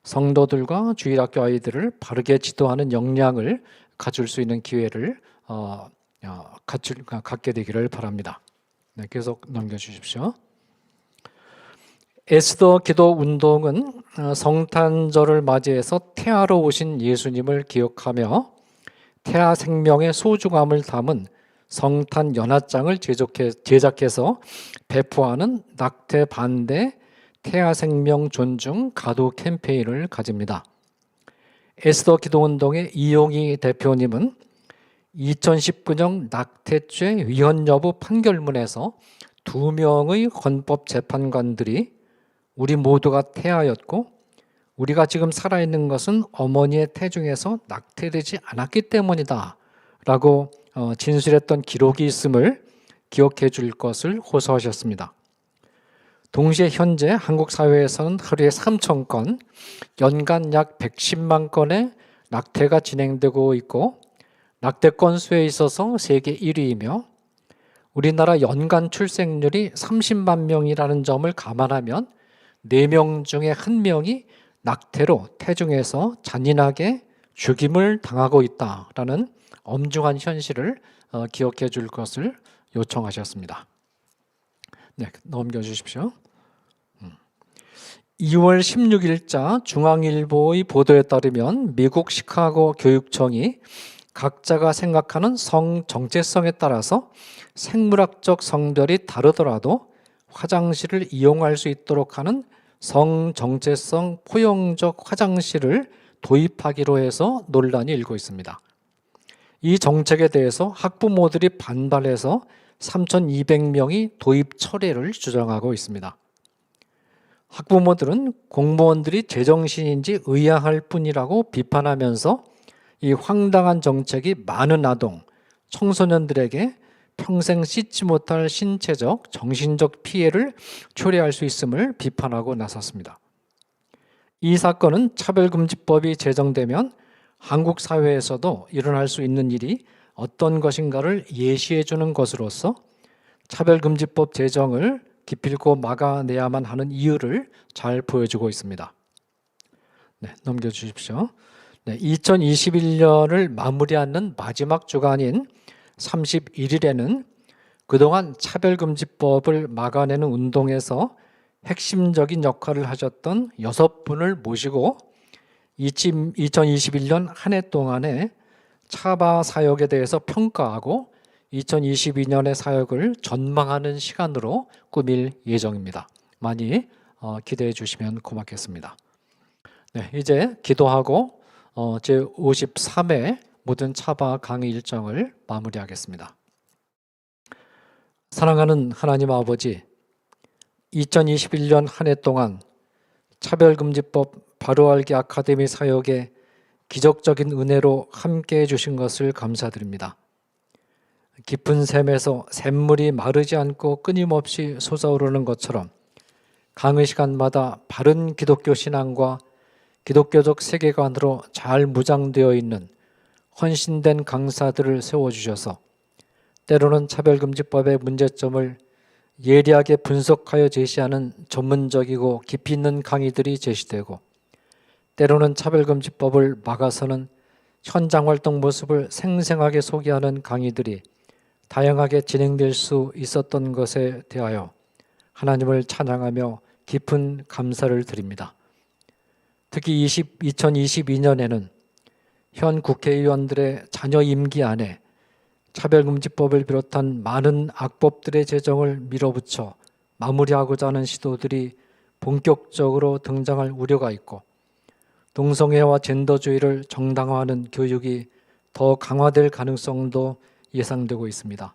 성도들과 주일학교 아이들을 바르게 지도하는 역량을 갖출 수 있는 기회를 갖게 되기를 바랍니다. 네, 계속 넘겨주십시오. 에스더 기도 운동은 성탄절을 맞이해서 태아로 오신 예수님을 기억하며 태아 생명의 소중함을 담은 성탄 연합장을 제작해서 배포하는 낙태 반대 태아 생명 존중 가도 캠페인을 가집니다. 에스더 기도 운동의 이용희 대표님은 2019년 낙태죄 위헌 여부 판결문에서 2명의 헌법재판관들이 우리 모두가 태아였고 우리가 지금 살아있는 것은 어머니의 태중에서 낙태되지 않았기 때문이다 라고 진술했던 기록이 있음을 기억해 줄 것을 호소하셨습니다. 동시에 현재 한국 사회에서는 하루에 3,000건, 연간 약 110만 건의 낙태가 진행되고 있고 낙태 건수에 있어서 세계 1위이며 우리나라 연간 출생률이 30만 명이라는 점을 감안하면 4명 중에 1명이 낙태로 태중에서 잔인하게 죽임을 당하고 있다라는 엄중한 현실을 기억해 줄 것을 요청하셨습니다. 네, 넘겨주십시오. 2월 16일자 중앙일보의 보도에 따르면 미국 시카고 교육청이 각자가 생각하는 성 정체성에 따라서 생물학적 성별이 다르더라도 화장실을 이용할 수 있도록 하는 성 정체성 포용적 화장실을 도입하기로 해서 논란이 일고 있습니다. 이 정책에 대해서 학부모들이 반발해서 3,200명이 도입 철회를 주장하고 있습니다. 학부모들은 공무원들이 제정신인지 의아할 뿐이라고 비판하면서 이 황당한 정책이 많은 아동, 청소년들에게 평생 씻지 못할 신체적, 정신적 피해를 초래할 수 있음을 비판하고 나섰습니다. 이 사건은 차별금지법이 제정되면 한국 사회에서도 일어날 수 있는 일이 어떤 것인가를 예시해 주는 것으로서 차별금지법 제정을 기필코 막아내야만 하는 이유를 잘 보여주고 있습니다. 네, 넘겨주십시오. 네, 2021년을 마무리하는 마지막 주간인 31일에는 그동안 차별금지법을 막아내는 운동에서 핵심적인 역할을 하셨던 6분을 모시고 2021년 한 해 동안의 차바 사역에 대해서 평가하고 2022년의 사역을 전망하는 시간으로 꾸밀 예정입니다. 많이 기대해 주시면 고맙겠습니다. 네, 이제 기도하고 제53회 모든 차바 강의 일정을 마무리하겠습니다. 사랑하는 하나님 아버지, 2021년 한 해 동안 차별금지법 바로알기 아카데미 사역에 기적적인 은혜로 함께해 주신 것을 감사드립니다. 깊은 샘에서 샘물이 마르지 않고 끊임없이 솟아오르는 것처럼 강의 시간마다 바른 기독교 신앙과 기독교적 세계관으로 잘 무장되어 있는 헌신된 강사들을 세워주셔서 때로는 차별금지법의 문제점을 예리하게 분석하여 제시하는 전문적이고 깊이 있는 강의들이 제시되고 때로는 차별금지법을 막아서는 현장활동 모습을 생생하게 소개하는 강의들이 다양하게 진행될 수 있었던 것에 대하여 하나님을 찬양하며 깊은 감사를 드립니다. 특히 2022년에는 현 국회의원들의 자녀 임기 안에 차별금지법을 비롯한 많은 악법들의 제정을 밀어붙여 마무리하고자 하는 시도들이 본격적으로 등장할 우려가 있고 동성애와 젠더주의를 정당화하는 교육이 더 강화될 가능성도 예상되고 있습니다.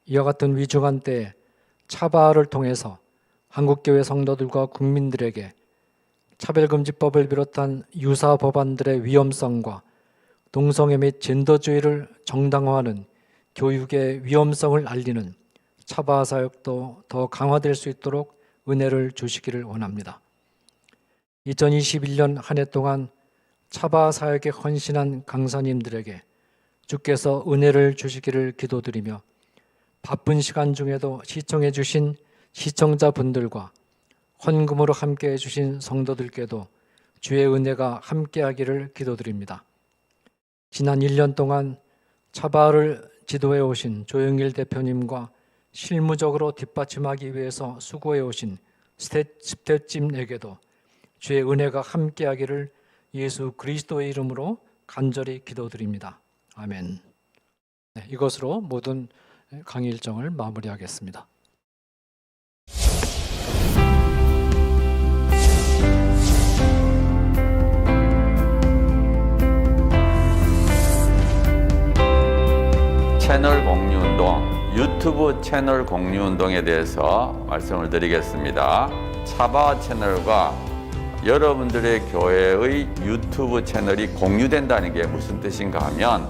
이와 같은 위중한 때에 차바를 통해서 한국교회 성도들과 국민들에게 차별금지법을 비롯한 유사 법안들의 위험성과 동성애 및 젠더주의를 정당화하는 교육의 위험성을 알리는 차바 사역도 더 강화될 수 있도록 은혜를 주시기를 원합니다. 2021년 한 해 동안 차바 사역에 헌신한 강사님들에게 주께서 은혜를 주시기를 기도드리며 바쁜 시간 중에도 시청해 주신 시청자분들과 헌금으로 함께해 주신 성도들께도 주의 은혜가 함께하기를 기도드립니다. 지난 1년 동안 차바를 지도해 오신 조영일 대표님과 실무적으로 뒷받침하기 위해서 수고해 오신 스태프팀에게도 주의 은혜가 함께하기를 예수 그리스도의 이름으로 간절히 기도드립니다. 아멘. 네, 이것으로 모든 강의 일정을 마무리하겠습니다. 채널 공유운동, 유튜브 채널 공유운동에 대해서 말씀을 드리겠습니다. 차바 채널과 여러분들의 교회의 유튜브 채널이 공유된다는 게 무슨 뜻인가 하면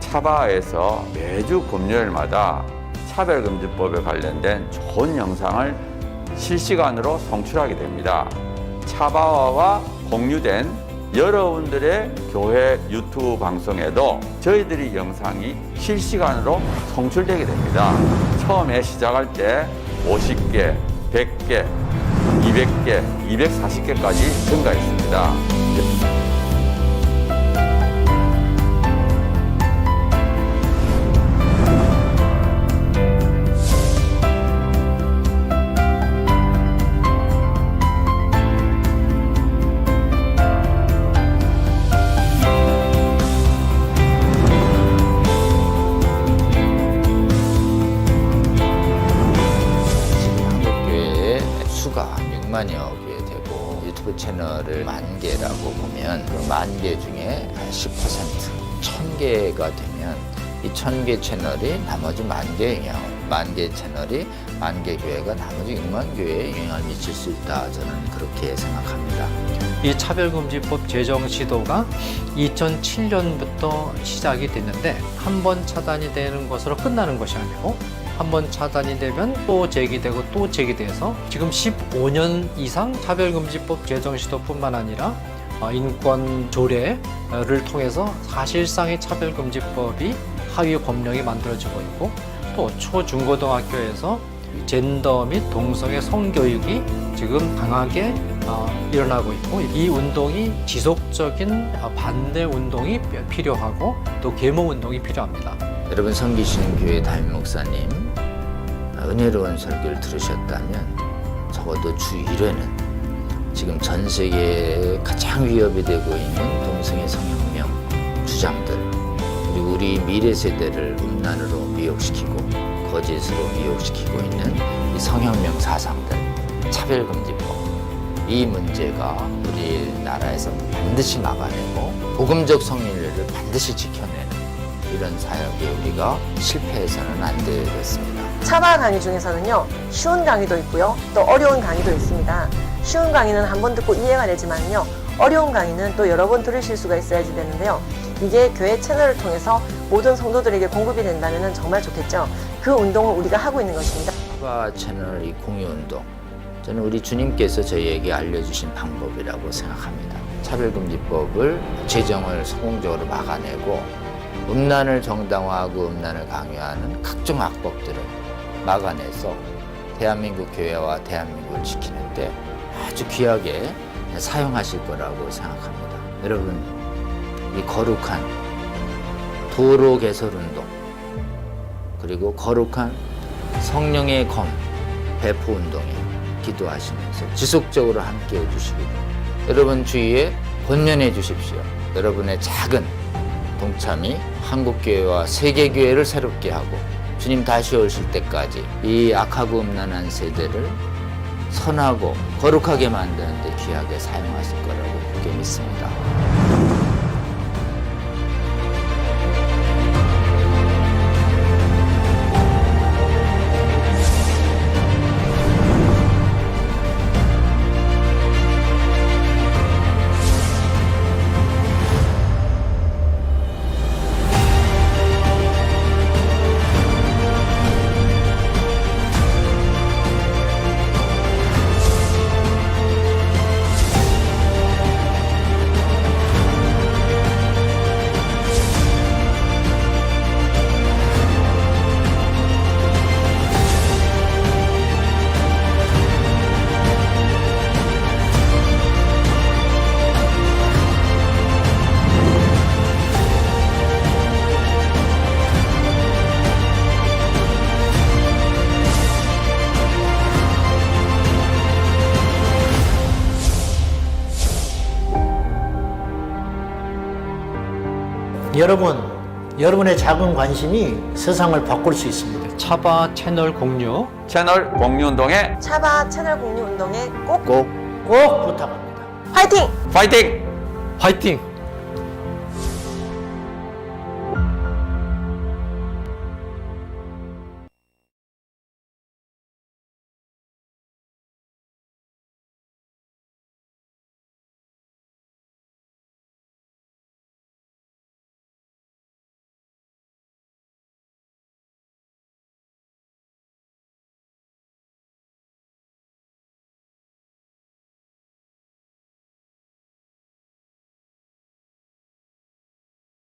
차바에서 매주 금요일마다 차별금지법에 관련된 좋은 영상을 실시간으로 송출하게 됩니다. 차바와 공유된 여러분들의 교회 유튜브 방송에도 저희들이 영상이 실시간으로 송출되게 됩니다. 처음에 시작할 때 50개, 100개, 200개, 240개까지 증가했습니다. 채널을 10,000개라고 보면 그 10,000개 중에 10%, 1,000개가 되면 이 1,000개 채널이 나머지 10,000개의 영향을, 10,000개 채널이 10,000개 교회가 나머지 6만 교회에 영향을 미칠 수 있다. 저는 그렇게 생각합니다. 이 차별금지법 제정 시도가 2007년부터 시작이 됐는데 한 번 차단이 되는 것으로 끝나는 것이 아니고 한 번 차단이 되면 또 제기되고 또 제기돼서 지금 15년 이상 차별금지법 제정 시도뿐만 아니라 인권 조례를 통해서 사실상의 차별금지법이 하위 법령이 만들어지고 있고 또 초중고등학교에서 젠더 및 동성애 성교육이 지금 강하게 일어나고 있고 이 운동이 지속적인 반대 운동이 필요하고 또 계몽 운동이 필요합니다. 여러분 섬기시는 교회 담임 목사님 은혜로운 설교를 들으셨다면 적어도 주 1회는 지금 전 세계에 가장 위협이 되고 있는 동성애 성혁명 주장들 그리고 우리 미래 세대를 음란으로 미혹시키고 거짓으로 미혹시키고 있는 이 성혁명 사상들 차별금지법 이 문제가 우리나라에서 반드시 막아내고 복음적 성인례를 반드시 지켜내는 이런 사역에 우리가 실패해서는 안 되겠습니다. 차바 강의 중에서는요, 쉬운 강의도 있고요, 또 어려운 강의도 있습니다. 쉬운 강의는 한 번 듣고 이해가 되지만요, 어려운 강의는 또 여러 번 들으실 수가 있어야지 되는데요. 이게 교회 채널을 통해서 모든 성도들에게 공급이 된다면 정말 좋겠죠. 그 운동을 우리가 하고 있는 것입니다. 차바 채널 이 공유 운동, 저는 우리 주님께서 저희에게 알려주신 방법이라고 생각합니다. 차별금지법을 제정을 성공적으로 막아내고 음란을 정당화하고 음란을 강요하는 각종 악법들을 막아내서 대한민국 교회와 대한민국을 지키는데 아주 귀하게 사용하실 거라고 생각합니다. 여러분, 이 거룩한 도로 개설 운동 그리고 거룩한 성령의 검 배포 운동에 기도하시면서 지속적으로 함께 해주시기를 여러분 주위에 권면해 주십시오. 여러분의 작은 동참이 한국교회와 세계교회를 새롭게 하고 주님 다시 오실 때까지 이 악하고 음란한 세대를 선하고 거룩하게 만드는 데 귀하게 사용하실 거라고 그렇게 믿습니다. 여러분의 작은 관심이 세상을 바꿀 수 있습니다. 차바 채널 공유 채널 공유 운동에 차바 채널 공유 운동에 꼭 꼭 부탁합니다. 화이팅! 파이팅! 화이팅!